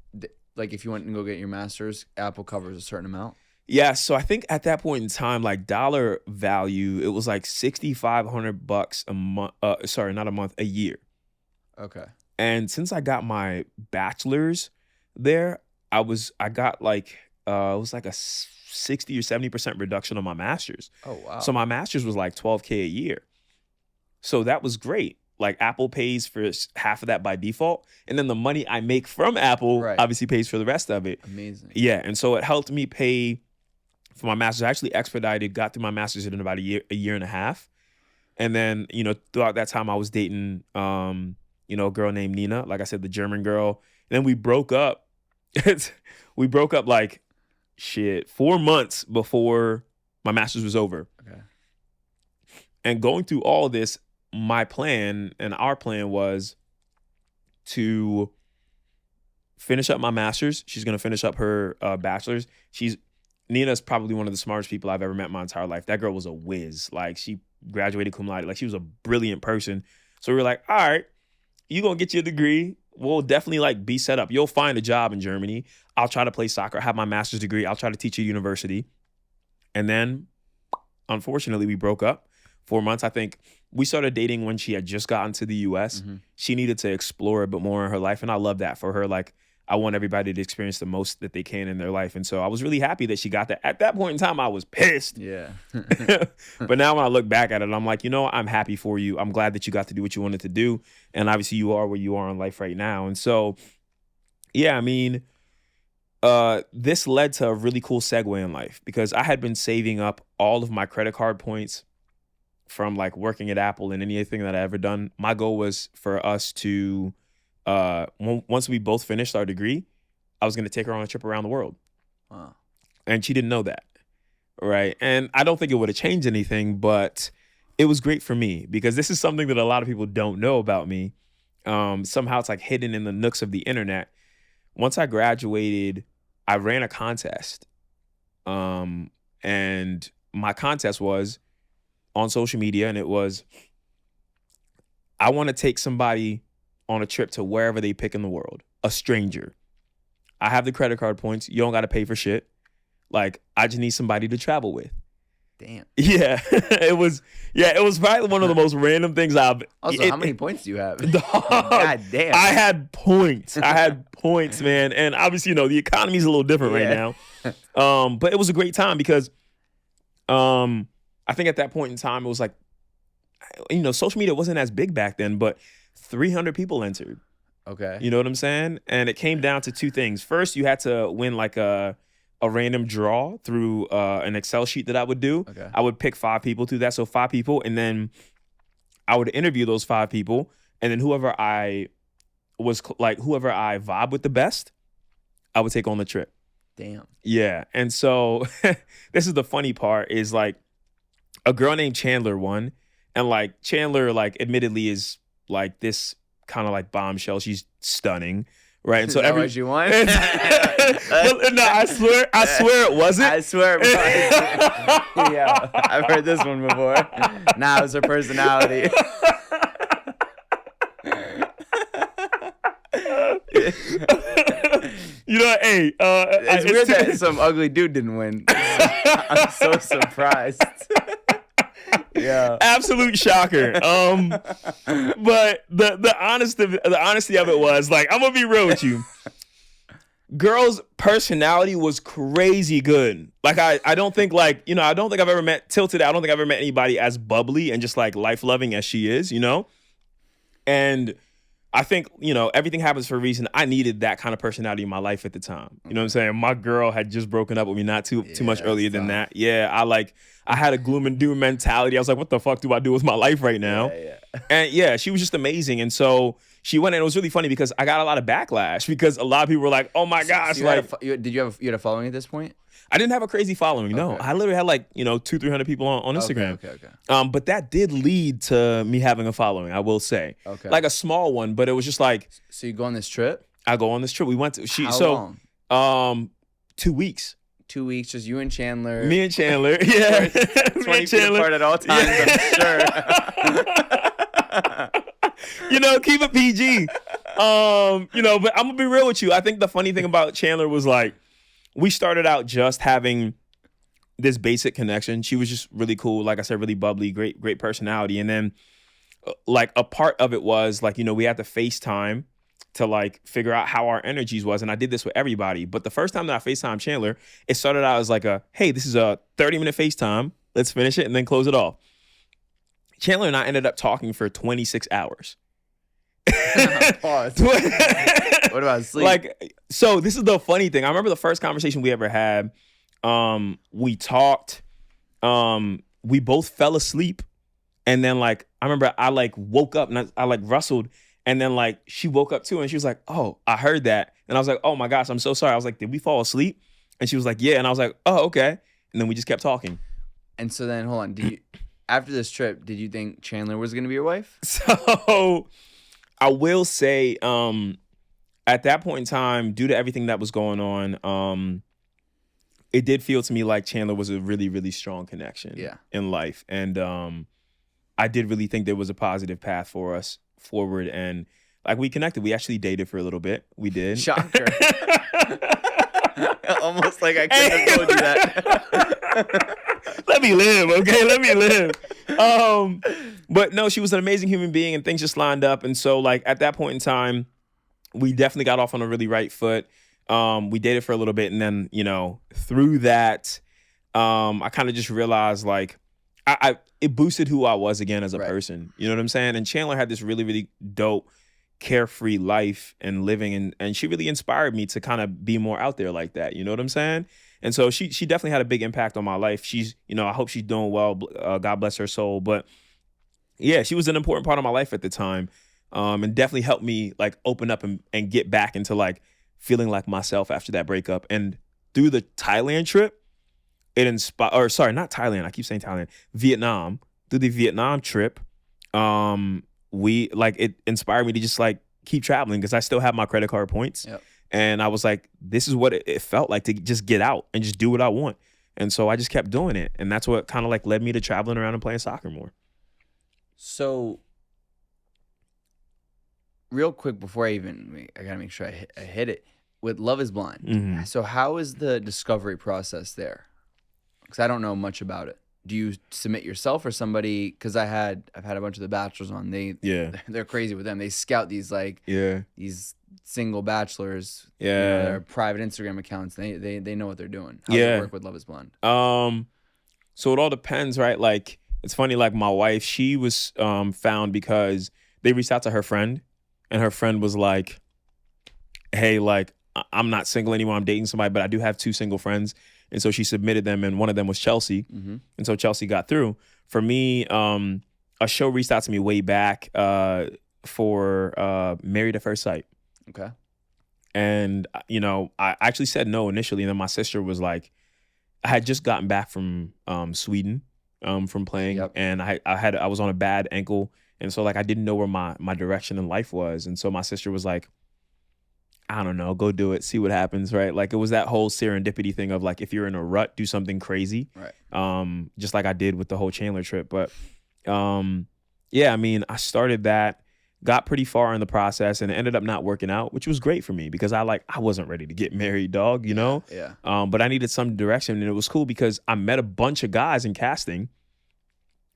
Like if you went and go get your master's, Apple covers a certain amount.
Yeah, so I think at that point in time, like dollar value, it was like $6,500 a month. Sorry, not a month, a year.
Okay.
And since I got my bachelor's there, I got like it was like a 60 or 70% reduction on my master's.
Oh wow.
So my master's was like $12K a year. So that was great. Like Apple pays for half of that by default, and then the money I make from Apple obviously pays for the rest of it.
Amazing.
Yeah, and so it helped me pay for my master's. I actually expedited, got through my master's in about a year and a half. And then, throughout that time I was dating a girl named Nina, like I said, the German girl. And then we broke up. We broke up like 4 months before my master's was over.
Okay. And
going through all of this, my plan and our plan was to finish up my master's. She's going to finish up her bachelor's. Nina's probably one of the smartest people I've ever met in my entire life. That girl was a whiz. Like, she graduated cum laude. Like, she was a brilliant person. So we were like, all right, you going to get your degree. We'll definitely like be set up. You'll find a job in Germany. I'll try to play soccer, have my master's degree. I'll try to teach at university. And then, unfortunately, we broke up. 4 months, I think. We started dating when she had just gotten to the U.S. Mm-hmm. She needed to explore a bit more in her life, and I love that for her. Like, I want everybody to experience the most that they can in their life. And so I was really happy that she got that. At that point in time, I was pissed.
Yeah.
But now when I look back at it, I'm like, I'm happy for you. I'm glad that you got to do what you wanted to do. And obviously you are where you are in life right now. And so, yeah, I mean, this led to a really cool segue in life because I had been saving up all of my credit card points from like working at Apple and anything that I ever done. My goal was for us to, once we both finished our degree, I was going to take her on a trip around the world.
Wow. And
she didn't know that. Right. And I don't think it would have changed anything, but it was great for me because this is something that a lot of people don't know about me. Somehow it's like hidden in the nooks of the internet. Once I graduated, I ran a contest. And my contest was on social media, and it was, I want to take somebody on a trip to wherever they pick in the world, a stranger. I have the credit card points. You don't got to pay for shit. Like, I just need somebody to travel with.
Damn.
Yeah, it was probably one of the most random things I've.
Also, how many points do you have?
God damn. I had points, man. And obviously, the economy's a little different right now. But it was a great time because, I think at that point in time, it was like, social media wasn't as big back then, but 300 people entered.
Okay.
You know what I'm saying? And it came down to two things. First, you had to win like a random draw through an Excel sheet that I would do.
Okay.
I would pick 5 people through that. So 5 people. And then I would interview those 5 people. And then whoever I vibe with the best, I would take on the trip.
Damn.
Yeah. And so this is the funny part is like a girl named Chandler won. And like Chandler, like admittedly is like this kind of like bombshell. She's stunning. Right. And so
every you won?
No, I swear it wasn't.
I swear it was. Yeah, I've heard this one before. Nah, it was her personality.
Hey,
it's weird that some ugly dude didn't win. I'm so surprised. Yeah,
absolute shocker. But the honesty of it was like, I'm gonna be real with you. Girl's personality was crazy good. Like I don't think like I don't think I've ever met till today. I don't think I've ever met anybody as bubbly and just like life loving as she is. And I think everything happens for a reason. I needed that kind of personality in my life at the time. You know what I'm saying? My girl had just broken up with me not too much earlier than that. Yeah, I had a gloom and doom mentality. I was like, what the fuck do I do with my life right now?
Yeah.
And yeah, she was just amazing. And so she went, and it was really funny because I got a lot of backlash because a lot of people were like, oh my gosh.
So you had a following at this point?
I didn't have a crazy following. No, I literally had like 200-300 people on Instagram.
Okay.
But that did lead to me having a following, I will say.
Okay.
Like a small one, but it was just like.
So you go on this trip?
I go on this trip. We went to
How long?
2 weeks.
2 weeks, just you and Chandler.
Me and Chandler, yeah.
20 feet apart at all times, I'm sure.
Keep it PG. But I'm gonna be real with you. I think the funny thing about Chandler was like, we started out just having this basic connection. She was just really cool. Like I said, really bubbly, great personality. And then like a part of it was like, we had to FaceTime to like figure out how our energies was. And I did this with everybody. But the first time that I FaceTime Chandler, it started out as like hey, this is a 30-minute FaceTime. Let's finish it and then close it off. Chandler and I ended up talking for 26 hours.
Pause. What about sleep?
So this is the funny thing. I remember the first conversation we ever had. We talked. We both fell asleep. And then I remember I woke up and I rustled. And then she woke up too and she was like, oh, I heard that. And I was like, oh my gosh, I'm so sorry. I was like, did we fall asleep? And she was like, yeah. And I was like, oh, okay. And then we just kept talking.
And so then, hold on. After this trip, did you think Chandler was going to be your wife?
So I will say, at that point in time, due to everything that was going on, it did feel to me like Chandler was a really, really strong connection in life. And I did really think there was a positive path for us forward. And we connected. We actually dated for a little bit. We did.
Shocker. Almost like I couldn't have told you that.
Let me live, okay? Let me live. But no, she was an amazing human being and things just lined up. And so at that point in time, we definitely got off on a really right foot. We dated for a little bit. And then, through that, I kind of just realized it boosted who I was again as a person. You know what I'm saying? And Chandler had this really, really dope, carefree life and living. And she really inspired me to kind of be more out there like that. You know what I'm saying? And so she definitely had a big impact on my life. She's, I hope she's doing well. God bless her soul. But yeah, she was an important part of my life at the time. And definitely helped me open up and get back into feeling like myself after that breakup. And through the Thailand trip, it inspired, or sorry, not Thailand. I keep saying Thailand, Vietnam. Through the Vietnam trip, it inspired me to just keep traveling because I still have my credit card points.
Yep.
And I was like, this is what it felt like to just get out and just do what I want. And so I just kept doing it. And that's what kind of led me to traveling around and playing soccer more.
So real quick before I got to make sure I hit it with Love is Blind.
Mm-hmm.
So how is the discovery process there? Because I don't know much about it. Do you submit yourself or somebody? Because I've had a bunch of the bachelors on. They're crazy with them. They scout these these single bachelors.
Yeah,
their private Instagram accounts. They know what they're doing. How does it work with Love is Blind?
So it all depends, right? It's funny. My wife, she was found because they reached out to her friend, and her friend was like, "Hey, I'm not single anymore. I'm dating somebody, but I do have 2 single friends." And so she submitted them, and one of them was Chelsea.
Mm-hmm.
And so Chelsea got through. For me, a show reached out to me way back for Married at First Sight.
Okay.
And, I actually said no initially. And then my sister was like, I had just gotten back from Sweden from playing.
Yep.
And I was on a bad ankle. And so I didn't know where my direction in life was. And so my sister was like, I don't know, go do it, see what happens, right? It was that whole serendipity thing of if you're in a rut, do something crazy.
Right.
Just like I did with the whole Chandler trip. But I started that, got pretty far in the process, and it ended up not working out, which was great for me because I wasn't ready to get married, dog,
Yeah.
But I needed some direction, and it was cool because I met a bunch of guys in casting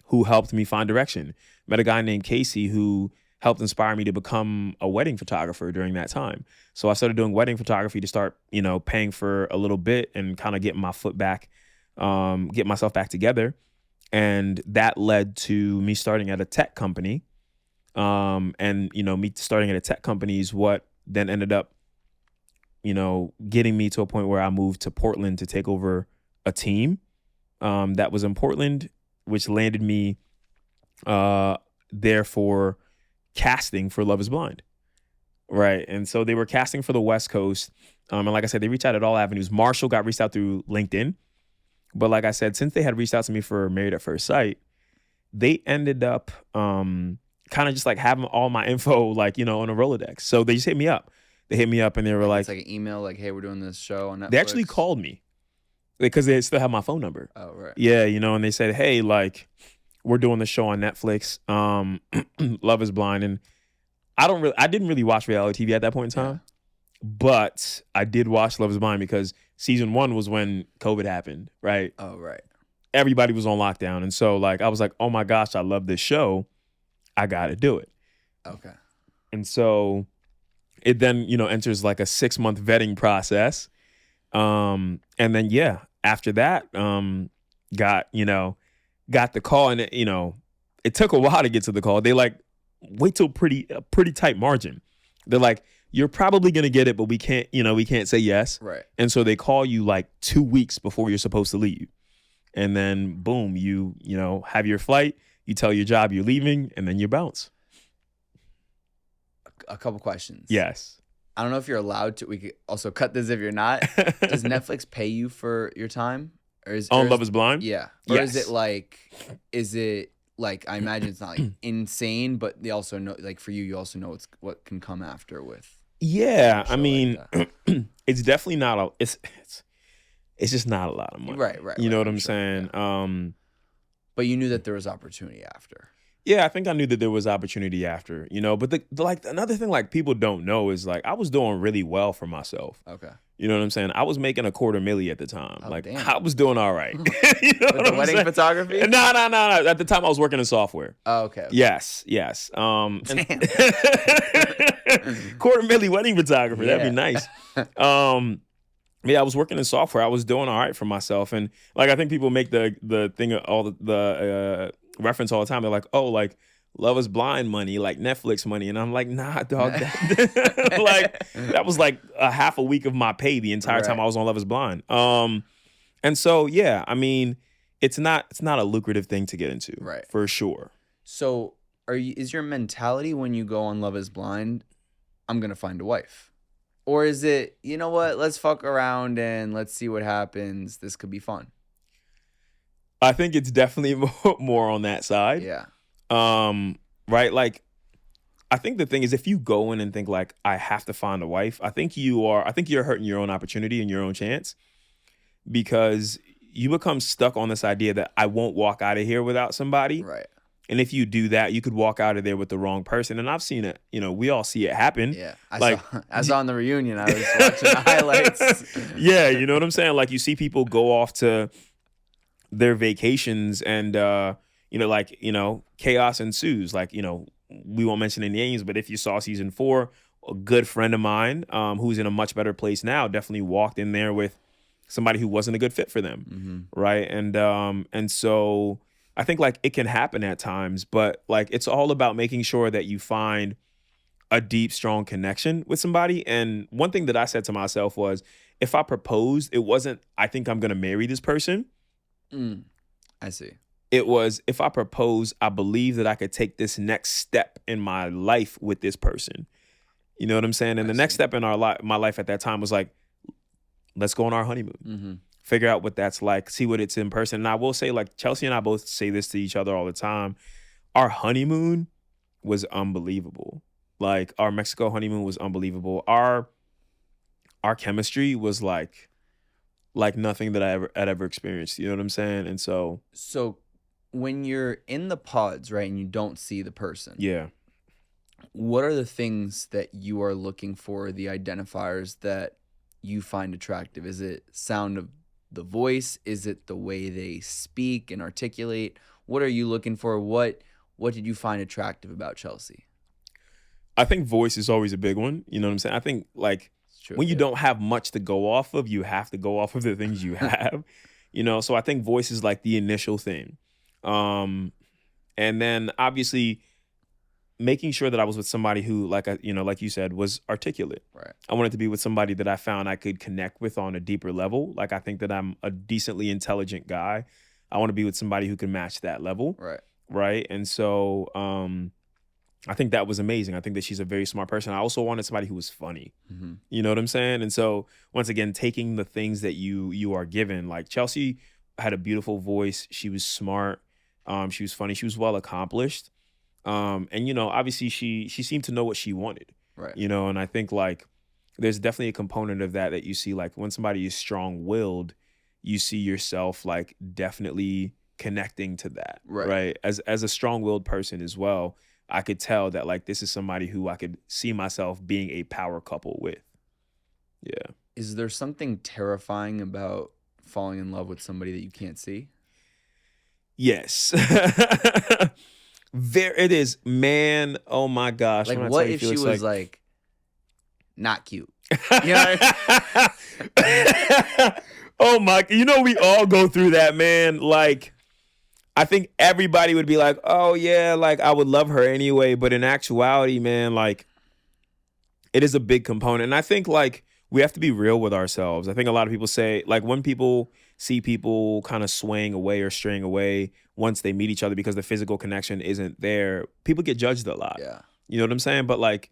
who helped me find direction. Met a guy named Casey who helped inspire me to become a wedding photographer during that time. So I started doing wedding photography to start, paying for a little bit and kind of getting my foot back, get myself back together. And that led to me starting at a tech company. Me starting at a tech company is what then ended up, getting me to a point where I moved to Portland to take over a team that was in Portland, which landed me there for casting for Love is Blind. Right. And so they were casting for the West Coast. And like I said, they reached out at all avenues. Marshall got reached out through LinkedIn. But like I said, since they had reached out to me for Married at First Sight, they ended up kind of just having all my info, on a Rolodex. So they just hit me up. They hit me up and they were
it's an email hey, we're doing this show on Netflix.
They actually called me because they still have my phone number.
Oh, right.
Yeah, and they said, hey, we're doing the show on Netflix, Love is Blind. And I didn't really watch reality TV at that point in time, but I did watch Love Is Blind because season 1 was when COVID happened, right?
Oh, right.
Everybody was on lockdown. And so like, I was like, oh my gosh, I love this show. I got to do it.
Okay.
And so it then, enters like a 6-month vetting process. And then, after that, got the call, and it took a while to get to the call. They like wait till a pretty tight margin. They're like, you're probably going to get it, but we can't say yes.
Right.
And so they call you like 2 weeks before you're supposed to leave. And then boom, you have your flight, you tell your job you're leaving, and then you bounce.
A couple questions.
Yes.
I don't know if you're allowed to. We could also cut this if you're not. Does Netflix pay you for your time?
On Love Is Blind?
Yeah. Or
Yes.
is it like, I imagine it's not like insane, but they also know, like for you also know what can come after with.
Yeah. I mean,
like
it's definitely not it's just not a lot of money.
Right.
You know what I'm
sure,
saying?
yeah. But you knew that there was opportunity after.
Yeah, I think I knew that there was opportunity after, but like another thing like people don't know is like I was doing really well for myself.
Okay.
You know what I'm saying? I was making $250,000 at the time.
Oh,
like
damn.
I was doing all right.
With the wedding photography?
No. At the time I was working in software.
Oh, okay.
Yes.
Damn.
$250,000 wedding photographer.
Yeah.
That'd be nice. Yeah, I was working in software. I was doing all right for myself. And like I think people make the thing all the reference all the time. They're like, oh, like Love Is Blind money, like Netflix money. And I'm like, nah, dog. Like that was like a half a week of my pay the entire time I was on Love Is Blind. And so yeah, I mean, it's not a lucrative thing to get into.
Right.
For sure.
So is your mentality when you go on Love Is Blind, I'm gonna find a wife? Or is it, you know what, let's fuck around and let's see what happens. This could be fun.
I think it's definitely more on that side.
Yeah.
Right? Like, I think the thing is if you go in and think like, I have to find a wife, I think you're hurting your own opportunity and your own chance because you become stuck on this idea that I won't walk out of here without somebody.
Right.
And if you do that, you could walk out of there with the wrong person. And I've seen it, we all see it happen.
Yeah. I saw in the reunion, I was watching the highlights.
Yeah. You know what I'm saying? Like you see people go off to their vacations and, chaos ensues. Like, we won't mention any names, but if you saw season 4, a good friend of mine who's in a much better place now definitely walked in there with somebody who wasn't a good fit for them. Mm-hmm. Right. And so I think like it can happen at times, but like it's all about making sure that you find a deep, strong connection with somebody. And one thing that I said to myself was, if I proposed, it wasn't, I think I'm going to marry this person.
I see.
It was, if I propose, I believe that I could take this next step in my life with this person. You know what I'm saying? And the next step in my life at that time was like, let's go on our honeymoon. Mm-hmm. Figure out what that's like, see what it's in person. And I will say, like, Chelsea and I both say this to each other all the time. Our honeymoon was unbelievable. Like, our Mexico honeymoon was unbelievable. Our chemistry was like nothing that I'd ever experienced. You know what I'm saying? And so
when you're in the pods, right, and you don't see the person,
yeah,
what are the things that you are looking for, the identifiers that you find attractive? Is it sound of the voice? Is it the way they speak and articulate? What are you looking for? What did you find attractive about Chelsea?
I think voice is always a big one. You know what I'm saying? I think like when you don't have much to go off of, you have to go off of the things you have. So I think voice is like the initial thing. And then obviously making sure that I was with somebody who, like you said, was articulate.
Right.
I wanted to be with somebody that I found I could connect with on a deeper level. Like I think that I'm a decently intelligent guy. I want to be with somebody who can match that level.
Right.
Right. And so I think that was amazing. I think that she's a very smart person. I also wanted somebody who was funny. Mm-hmm. You know what I'm saying? And so once again, taking the things that you are given, like Chelsea had a beautiful voice. She was smart. She was funny. She was well accomplished. And obviously she seemed to know what she wanted.
Right.
And I think like there's definitely a component of that you see, like when somebody is strong-willed, you see yourself like definitely connecting to that. Right. As a strong-willed person as well. I could tell that like this is somebody who I could see myself being a power couple with. Yeah.
Is there something terrifying about falling in love with somebody that you can't see?
Yes. There it is, man. Oh my gosh.
Like,
When I
what
tell you,
if she
Felix,
was like not cute? You know what I mean?
Oh my, we all go through that, man. Like, I think everybody would be like, oh yeah, like I would love her anyway. But in actuality, man, like it is a big component. And I think like we have to be real with ourselves. I think a lot of people say, like, when people see people kind of swaying away or straying away once they meet each other because the physical connection isn't there, people get judged a lot.
Yeah.
You know what I'm saying? But like,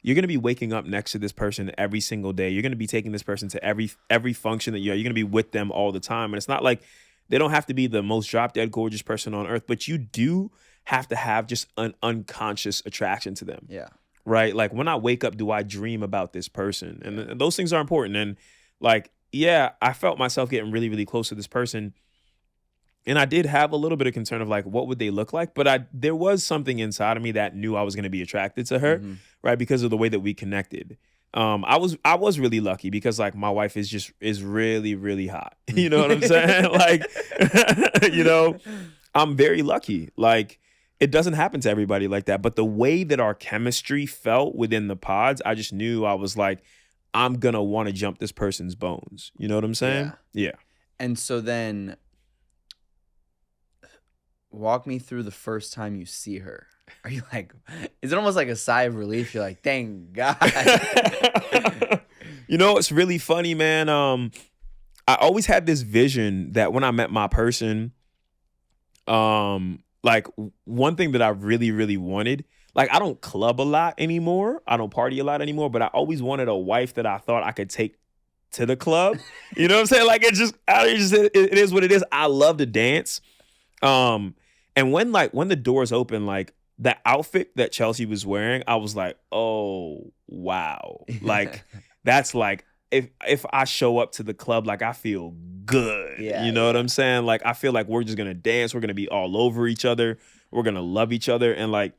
you're going to be waking up next to this person every single day. You're going to be taking this person to every function that you're going to be with them all the time. And it's not like they don't have to be the most drop dead gorgeous person on earth, but you do have to have just an unconscious attraction to them.
Yeah.
Right? Like when I wake up, do I dream about this person? And those things are important. And like, yeah, I felt myself getting really, really close to this person. And I did have a little bit of concern of like, what would they look like? But there was something inside of me that knew I was going to be attracted to her, right? Because of the way that we connected. I was really lucky because like my wife is really, really hot. You know what I'm saying? Like, I'm very lucky. Like, it doesn't happen to everybody like that. But the way that our chemistry felt within the pods, I just knew I was like, I'm going to want to jump this person's bones. You know what I'm saying? Yeah.
And so then walk me through the first time you see her. Are you like, is it almost like a sigh of relief? You're like, thank God.
It's really funny, man. I always had this vision that when I met my person, like one thing that I really, really wanted, like I don't club a lot anymore. I don't party a lot anymore, but I always wanted a wife that I thought I could take to the club. You know what I'm saying? Like it is what it is. I love to dance. And when the doors open, like the outfit that Chelsea was wearing, I was like, oh wow. Like that's like if I show up to the club, like I feel good.
Yeah,
you know what I'm saying? Like I feel like we're just gonna dance, we're gonna be all over each other, we're gonna love each other. And like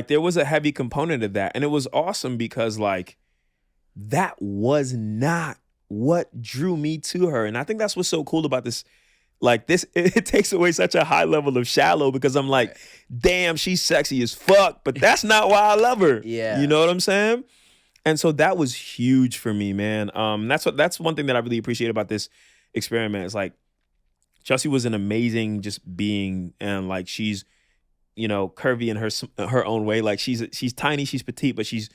there was a heavy component of that. And it was awesome because like that was not what drew me to her. And I think that's what's so cool about this. Like this, it takes away such a high level of shallow because I'm like, damn, she's sexy as fuck, but that's not why I love her.
Yeah.
You know what I'm saying? And so that was huge for me, man. That's one thing that I really appreciate about this experiment. It's like Chelsea was an amazing just being, and like she's, curvy in her own way. Like she's tiny, she's petite, but she's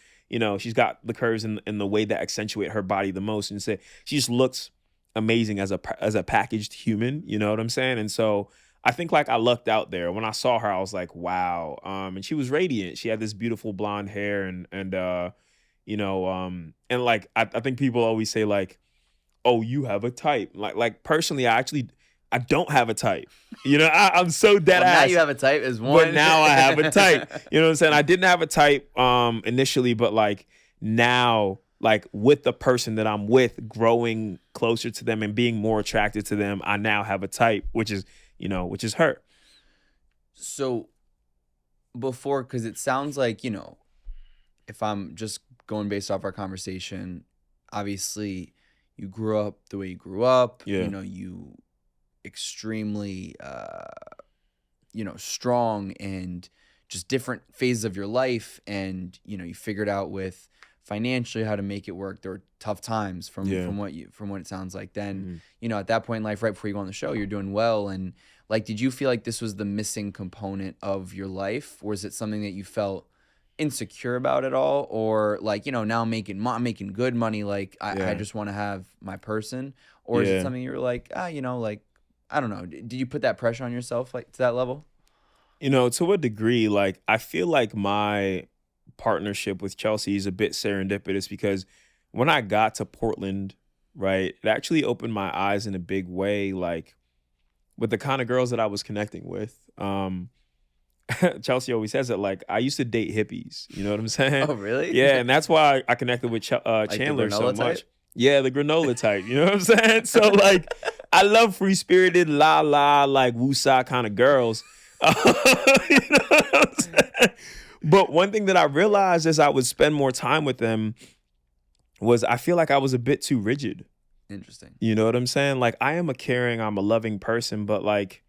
got the curves in the way that accentuate her body the most. And she just looks amazing as a packaged human, you know what I'm saying? And so I think like I lucked out there. When I saw her, I was like, wow. And she was radiant. She had this beautiful blonde hair and like I think people always say like, oh, you have a type. Like personally, I don't have a type. I'm so dead ass.
Now you have a type is one.
But now I have a type. You know what I'm saying? I didn't have a type initially, but like now, like with the person that I'm with, growing closer to them and being more attracted to them, I now have a type, which is her.
So before, because it sounds like, if I'm just going based off our conversation, obviously you grew up the way you grew up.
Yeah.
You extremely, strong and just different phases of your life. And, you figured out with financially how to make it work. There were tough times from what it sounds like. Then, at that point in life, right before you go on the show, you're doing well. And like, did you feel like this was the missing component of your life? Or is it something that you felt insecure about at all? Or like, now I'm making good money. Like I just want to have my person. Or is it something you were like, like, I don't know. Did you put that pressure on yourself like to that level?
To a degree, like I feel like my partnership with Chelsea is a bit serendipitous because when I got to Portland, right, it actually opened my eyes in a big way, like with the kind of girls that I was connecting with. Chelsea always says that, like, I used to date hippies. You know what I'm saying?
Oh, really?
Yeah, and that's why I connected with Chandler so much.
Type?
Yeah, the granola type. You know what I'm saying? So, like, I love free-spirited, la-la, like, woosah kind of girls. You know what I'm saying? But one thing that I realized as I would spend more time with them was I feel like I was a bit too rigid.
Interesting.
You know what I'm saying? Like, I'm a loving person, but like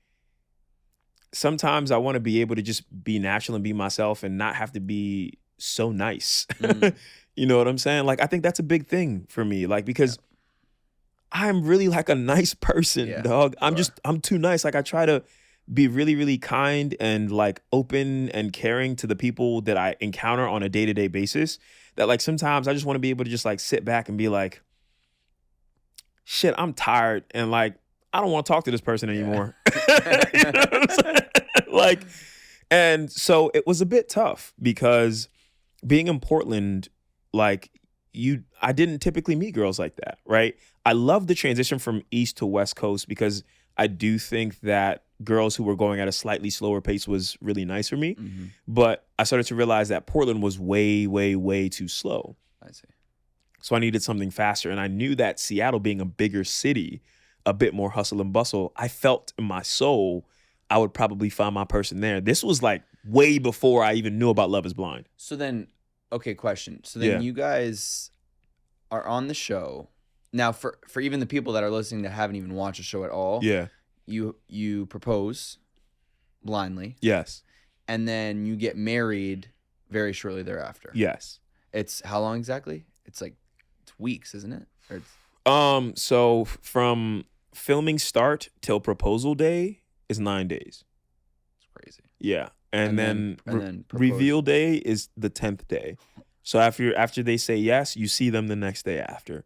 sometimes I want to be able to just be natural and be myself and not have to be so nice. You know what I'm saying? Like, I think that's a big thing for me. Like, because I'm really like a nice person, dog. I'm too nice. Like, I try to be really, really kind and like open and caring to the people that I encounter on a day-to-day basis. That like sometimes I just want to be able to just like sit back and be like, shit, I'm tired and like I don't want to talk to this person anymore. You know what I'm saying? Like, and so it was a bit tough because being in Portland, like I didn't typically meet girls like that, right? I love the transition from East to West Coast because I do think that girls who were going at a slightly slower pace was really nice for me.
Mm-hmm.
But I started to realize that Portland was way, way, way too slow.
I see.
So I needed something faster. And I knew that Seattle being a bigger city, a bit more hustle and bustle, I felt in my soul I would probably find my person there. This was like way before I even knew about Love is Blind.
So then, okay, question. So then you guys are on the show. Now, for even the people that are listening that haven't even watched the show at all, you propose blindly.
Yes.
And then you get married very shortly thereafter.
Yes.
It's how long exactly? It's weeks, isn't it? Or it's...
So from filming start till proposal day is 9 days.
It's crazy.
Yeah. And then
propose.
reveal day is the 10th day. So after they say yes, you see them the next day after.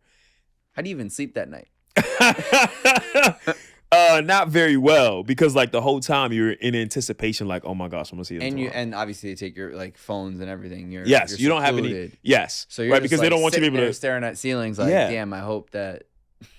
How do you even sleep that night?
Not very well because like the whole time you're in anticipation, like, oh my gosh, I'm gonna see them tomorrow.
And obviously they take your like phones and everything. You're
you
secluded.
Don't have any. Yes,
so you're
right
just,
because
like,
they don't want you to be able to
staring at ceilings. Like, damn, I hope that.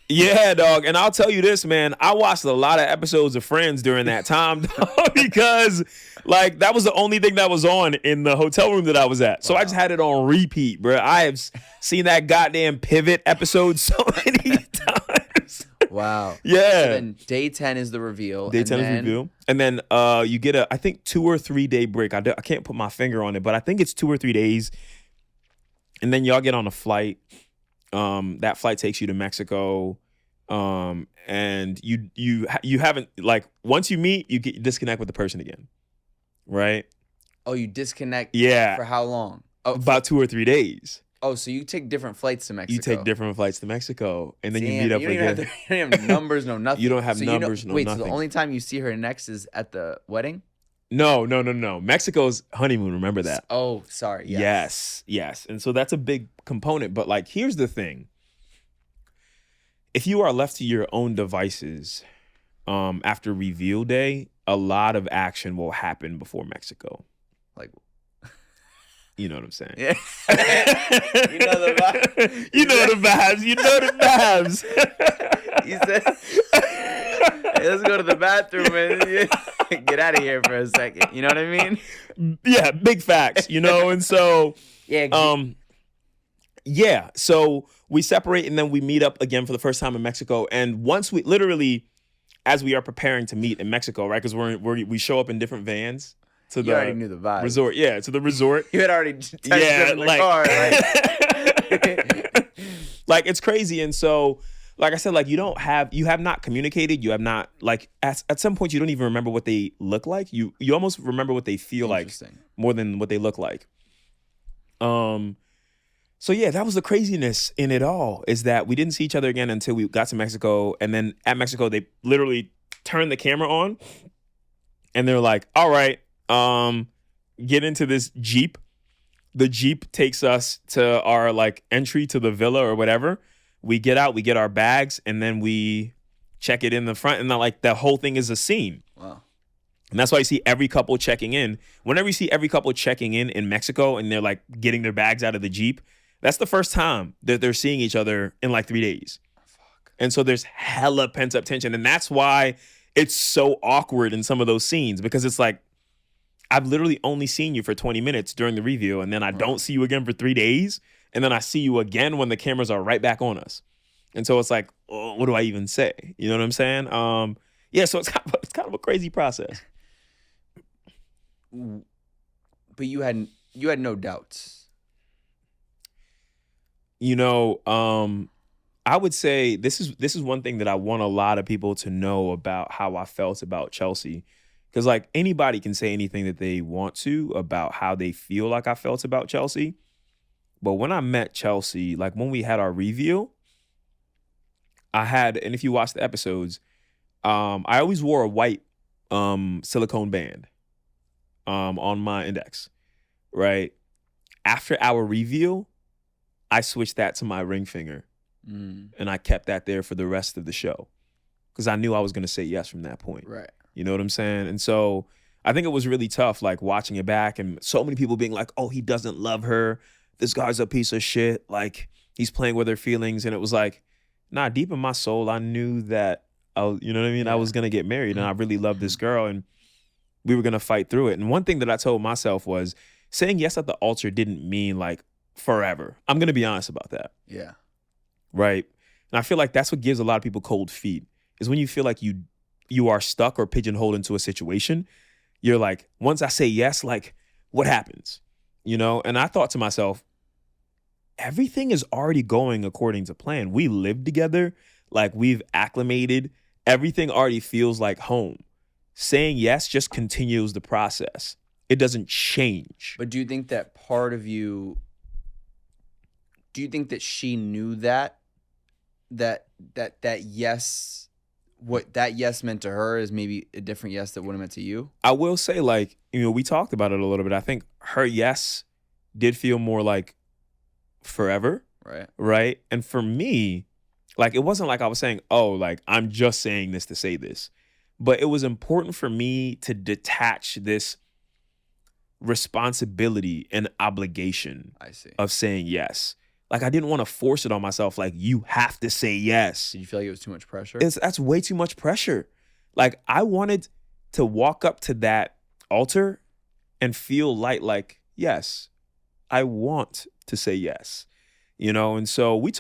Yeah, dog. And I'll tell you this, man. I watched a lot of episodes of Friends during that time dog, because like that was the only thing that was on in the hotel room that I was at. So I just had it on repeat, bro. I have seen that goddamn Pivot episode so many times.
Wow.
Yeah.
So then day 10 is the reveal.
Day 10 is the reveal. And then you get I think 2 or 3 day break. I can't put my finger on it, but I think it's 2 or 3 days. And then y'all get on a flight. That flight takes you to Mexico. And you haven't, like, once you meet, you disconnect with the person again. Right?
Oh, you disconnect
for
how long? Oh,
about 2 or 3 days.
Oh, so you take different flights to Mexico.
You take different flights to Mexico, and then you meet up
you don't
again.
You don't have numbers, no nothing.
You don't have numbers, no
wait,
nothing.
So the only time you see her next is at the wedding?
No. Mexico's honeymoon, remember that.
Oh, sorry.
Yes. And so that's a big component. But like, here's the thing. If you are left to your own devices after reveal day, a lot of action will happen before Mexico.
Like,
you know what I'm saying?
Yeah. You know the vibes.
You know the vibes.
You said, hey, let's go to the bathroom and get out of here for a second. You know what I mean?
Yeah, big facts, you know? And so, so we separate and then we meet up again for the first time in Mexico. And once we literally, as we are preparing to meet in Mexico, right? Because we show up in different vans. To
you already knew the vibe.
Resort, to the resort.
You had already driven the car.
Like it's crazy. And so, like I said, like you have not communicated. You have not, like at some point you don't even remember what they look like. You almost remember what they feel like more than what they look like. So yeah, that was the craziness in it all, is that we didn't see each other again until we got to Mexico. And then at Mexico, they literally turned the camera on and they're like, all right, get into this Jeep. The Jeep takes us to our like entry to the villa or whatever. We get out, we get our bags, and then we check it in the front. And like the whole thing is a scene.
Wow.
And that's why you see every couple checking in. Whenever you see every couple checking in Mexico and they're like getting their bags out of the Jeep, that's the first time that they're seeing each other in like 3 days.
Fuck.
And so there's hella pent up tension. And that's why it's so awkward in some of those scenes, because it's like, I've literally only seen you for 20 minutes during the review, and then I don't see you again for 3 days, and then I see you again when the cameras are right back on us. And so it's like, oh, what do I even say? You know what I'm saying? So it's kind of a crazy process.
but you had no doubts.
I would say this is one thing that I want a lot of people to know about how I felt about Chelsea. Because like anybody can say anything that they want to about how they feel like I felt about Chelsea. But when I met Chelsea, like when we had our review, and if you watch the episodes, I always wore a white silicone band on my index, right? After our review, I switched that to my ring finger. And I kept that there for the rest of the show because I knew I was going to say yes from that point.
Right.
You know what I'm saying? And so I think it was really tough, like watching it back and so many people being like, oh, he doesn't love her. This guy's a piece of shit. Like he's playing with her feelings. And it was like, nah, deep in my soul, I knew that, you know what I mean? Yeah. I was going to get married and I really loved this girl and we were going to fight through it. And one thing that I told myself was saying yes at the altar didn't mean like forever. I'm going to be honest about that.
Yeah.
Right. And I feel like that's what gives a lot of people cold feet is when you feel like you are stuck or pigeonholed into a situation. You're like, once I say yes, like what happens? You know? And I thought to myself, everything is already going according to plan. We live together. Like we've acclimated. Everything already feels like home. Saying yes just continues the process. It doesn't change.
But do you think that part of you, do you think that she knew that yes, what that yes meant to her is maybe a different yes that would have meant to you?
I will say, like, we talked about it a little bit. I think her yes did feel more like forever.
Right.
Right. And for me, like, it wasn't like I was saying, oh, like, I'm just saying this to say this. But it was important for me to detach this responsibility and obligation of saying yes. Like, I didn't want to force it on myself. Like, you have to say yes.
Did you feel like it was too much pressure?
That's way too much pressure. Like, I wanted to walk up to that altar and feel light, like, yes, I want to say yes. And so we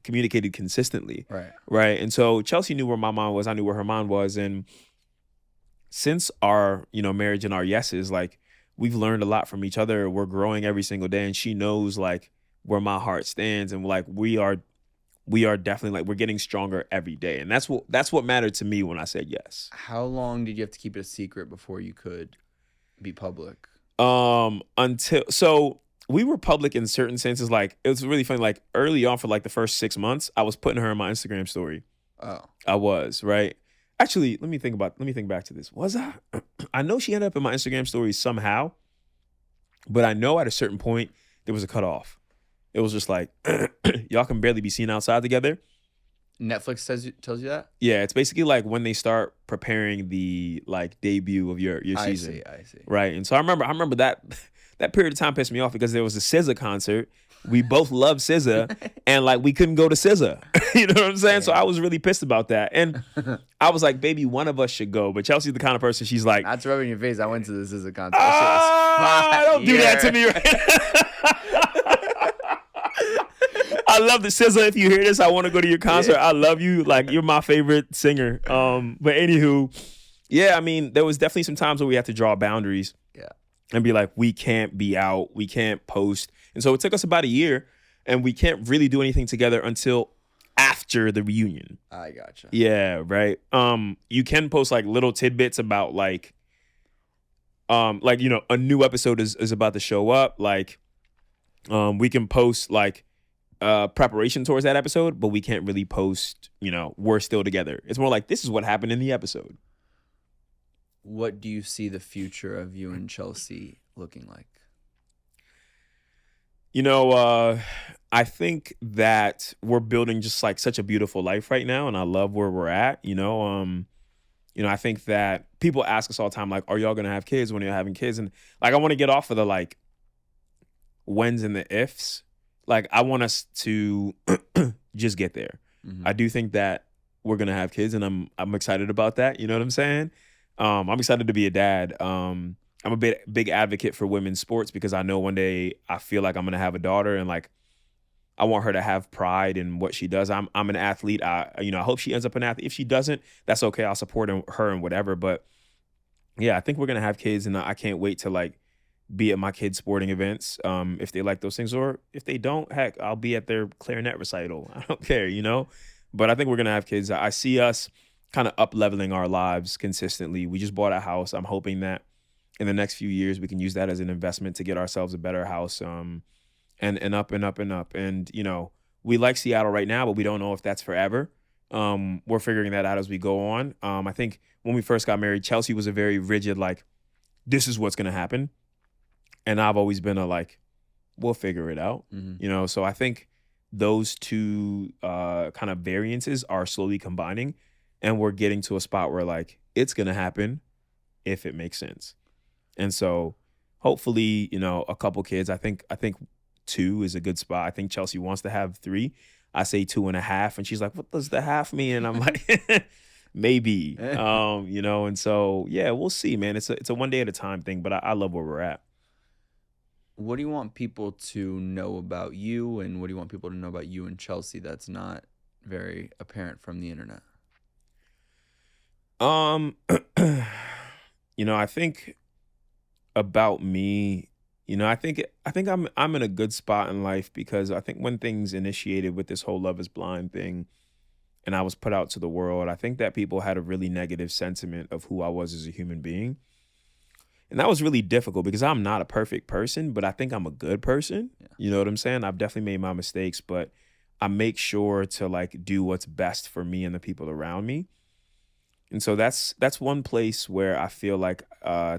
communicated consistently. Right. And so Chelsea knew where my mind was. I knew where her mind was. And since our, marriage and our yeses, like, we've learned a lot from each other. We're growing every single day. And she knows, like, where my heart stands. And, like, we are definitely, like, we're getting stronger every day. And that's what mattered to me when I said yes.
How long did you have to keep it a secret before you could be public?
So we were public in certain senses. Like, it was really funny. Like, early on for, like, the first 6 months, I was putting her in my Instagram story.
Oh.
I was, right? Actually, let me think back to this. Was I? I know she ended up in my Instagram story somehow, but I know at a certain point there was a cutoff. It was just like, y'all can barely be seen outside together.
Netflix tells you that?
Yeah, it's basically like when they start preparing the, like, debut of your season.
I see.
Right. And so I remember that period of time pissed me off because there was a SZA concert. We both love SZA, and, like, we couldn't go to SZA. You know what I'm saying? Yeah. So I was really pissed about that. And I was like, baby, one of us should go. But Chelsea's the kind of person, she's like,
that's rubbing your face. I went to the SZA concert.
Don't do that to me. I love the SZA. If you hear this, I want to go to your concert. Yeah. I love you. Like, you're my favorite singer. But anywho, yeah, I mean, there was definitely some times where we had to draw boundaries.
Yeah.
And be like, we can't be out. We can't post. And so it took us about a year, and we can't really do anything together until after the reunion.
I gotcha.
Yeah, right. You can post, like, little tidbits about, like, a new episode is about to show up. Like, we can post, like, preparation towards that episode, but we can't really post, we're still together. It's more like, this is what happened in the episode.
What do you see the future of you and Chelsea looking like?
I think that we're building just, like, such a beautiful life right now, and I love where we're at. I think that people ask us all the time, like, are y'all gonna have kids? When are you having kids? And, like, I want to get off of the, like, whens and the ifs. Like, I want us to just get there. Mm-hmm. I do think that we're gonna have kids, and I'm excited about that. You know what I'm saying? I'm excited to be a dad. I'm a big advocate for women's sports because I know one day I feel like I'm going to have a daughter, and, like, I want her to have pride in what she does. I'm an athlete. I hope she ends up an athlete. If she doesn't, that's okay. I'll support her and whatever. But yeah, I think we're gonna have kids, and I can't wait to like be at my kids' sporting events, if they like those things, or if they don't, heck, I'll be at their clarinet recital. I don't care, you know. But I think we're gonna have kids. I see us kind of up leveling our lives consistently. We just bought a house. I'm hoping that in the next few years we can use that as an investment to get ourselves a better house, and up and up and up. And you know, we like Seattle right now, but we don't know if that's forever. We're figuring that out as we go on. I think when we first got married, Chelsea was a very rigid, like, this is what's gonna happen. And I've always been a like, we'll figure it out, you know? So I think those two kind of variances are slowly combining, and we're getting to a spot where like, it's going to happen if it makes sense. And so hopefully, you know, a couple kids, I think 2 is a good spot. I think Chelsea wants to have 3. I say 2.5, and she's like, what does the half mean? And I'm like, maybe, you know? And so, yeah, we'll see, man. It's a one day at a time thing, but I love where we're at.
What do you want people to know about you, and what do you want people to know about you and Chelsea that's not very apparent from the internet?
You know, I think about me, you know, I think I'm in a good spot in life, because I think when things initiated with this whole Love is Blind thing and I was put out to the world, I think that people had a really negative sentiment of who I was as a human being. And that was really difficult, because I'm not a perfect person, but I think I'm a good person. Yeah. You know what I'm saying? I've definitely made my mistakes, but I make sure to like do what's best for me and the people around me. And so that's one place where I feel like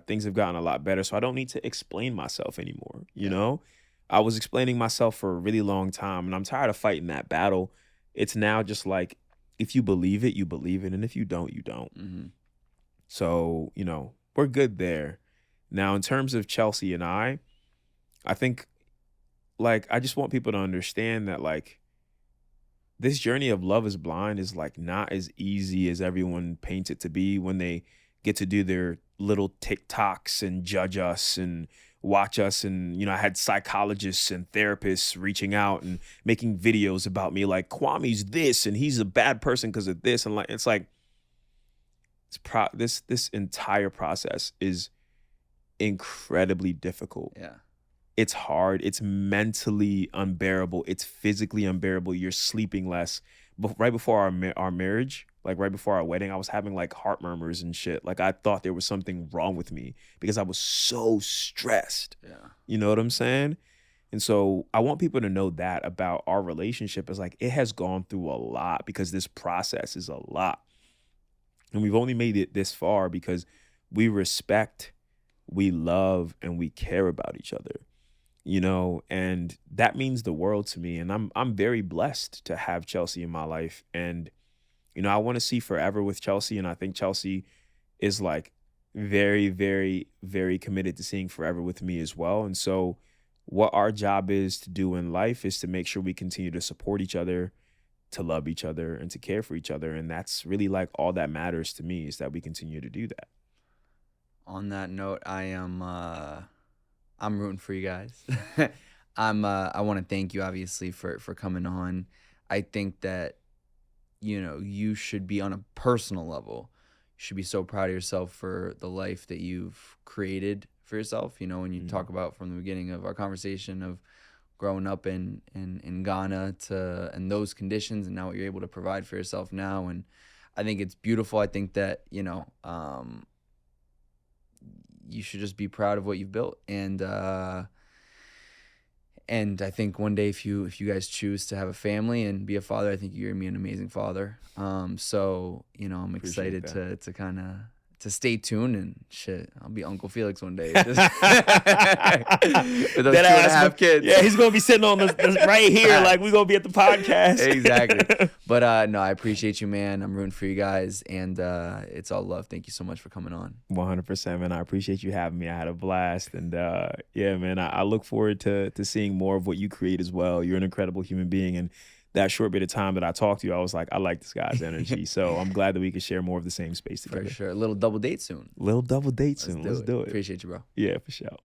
things have gotten a lot better. So I don't need to explain myself anymore. You know, I was explaining myself for a really long time, and I'm tired of fighting that battle. It's now just like, if you believe it, you believe it. And if you don't, you don't. So, you know, we're good there. Now, in terms of Chelsea and I think, like, I just want people to understand that, like, this journey of Love is Blind is, like, not as easy as everyone paints it to be when they get to do their little TikToks and judge us and watch us. And, you know, I had psychologists and therapists reaching out and making videos about me, like, Kwame's this, and he's a bad person because of this. And, like, it's like, this entire process is incredibly difficult.
Yeah.
It's hard. It's mentally unbearable. It's physically unbearable. You're sleeping less. But right before our marriage, like right before our wedding, I was having like heart murmurs and shit. Like I thought there was something wrong with me because I was so stressed. Yeah. You know what I'm saying? And so I want people to know that about our relationship is like, it has gone through a lot, because this process is a lot. And we've only made it this far because we respect, we love, and we care about each other, you know, and that means the world to me. And I'm very blessed to have Chelsea in my life. And, you know, I want to see forever with Chelsea. And I think Chelsea is like very, very, very committed to seeing forever with me as well. And so what our job is to do in life is to make sure we continue to support each other, to love each other, and to care for each other. And that's really like all that matters to me, is that we continue to do that.
On that note, I'm rooting for you guys. I want to thank you obviously for coming on. I think that, you know, you should be, on a personal level, you should be so proud of yourself for the life that you've created for yourself. You know, when you talk about from the beginning of our conversation of growing up in Ghana and those conditions, and now what you're able to provide for yourself now. And I think it's beautiful. I think that, you know, you should just be proud of what you've built. And I think one day if you guys choose to have a family and be a father, I think you're gonna be an amazing father. So, you know, I'm excited to kind of to stay tuned, and shit, I'll be Uncle Felix one day. With those 2.5 kids.
Yeah, he's gonna be sitting on this right here, like we're gonna be at the podcast.
Exactly. But no, I appreciate you, man. I'm rooting for you guys, and it's all love. Thank you so much for coming on.
100%, man. I appreciate you having me. I had a blast, and yeah, man, I look forward to seeing more of what you create as well. You're an incredible human being, and that short bit of time that I talked to you, I was like, I like this guy's energy. So I'm glad that we could share more of the same space together.
For sure. A little double date soon.
Let's do it.
Appreciate you, bro.
Yeah, for sure.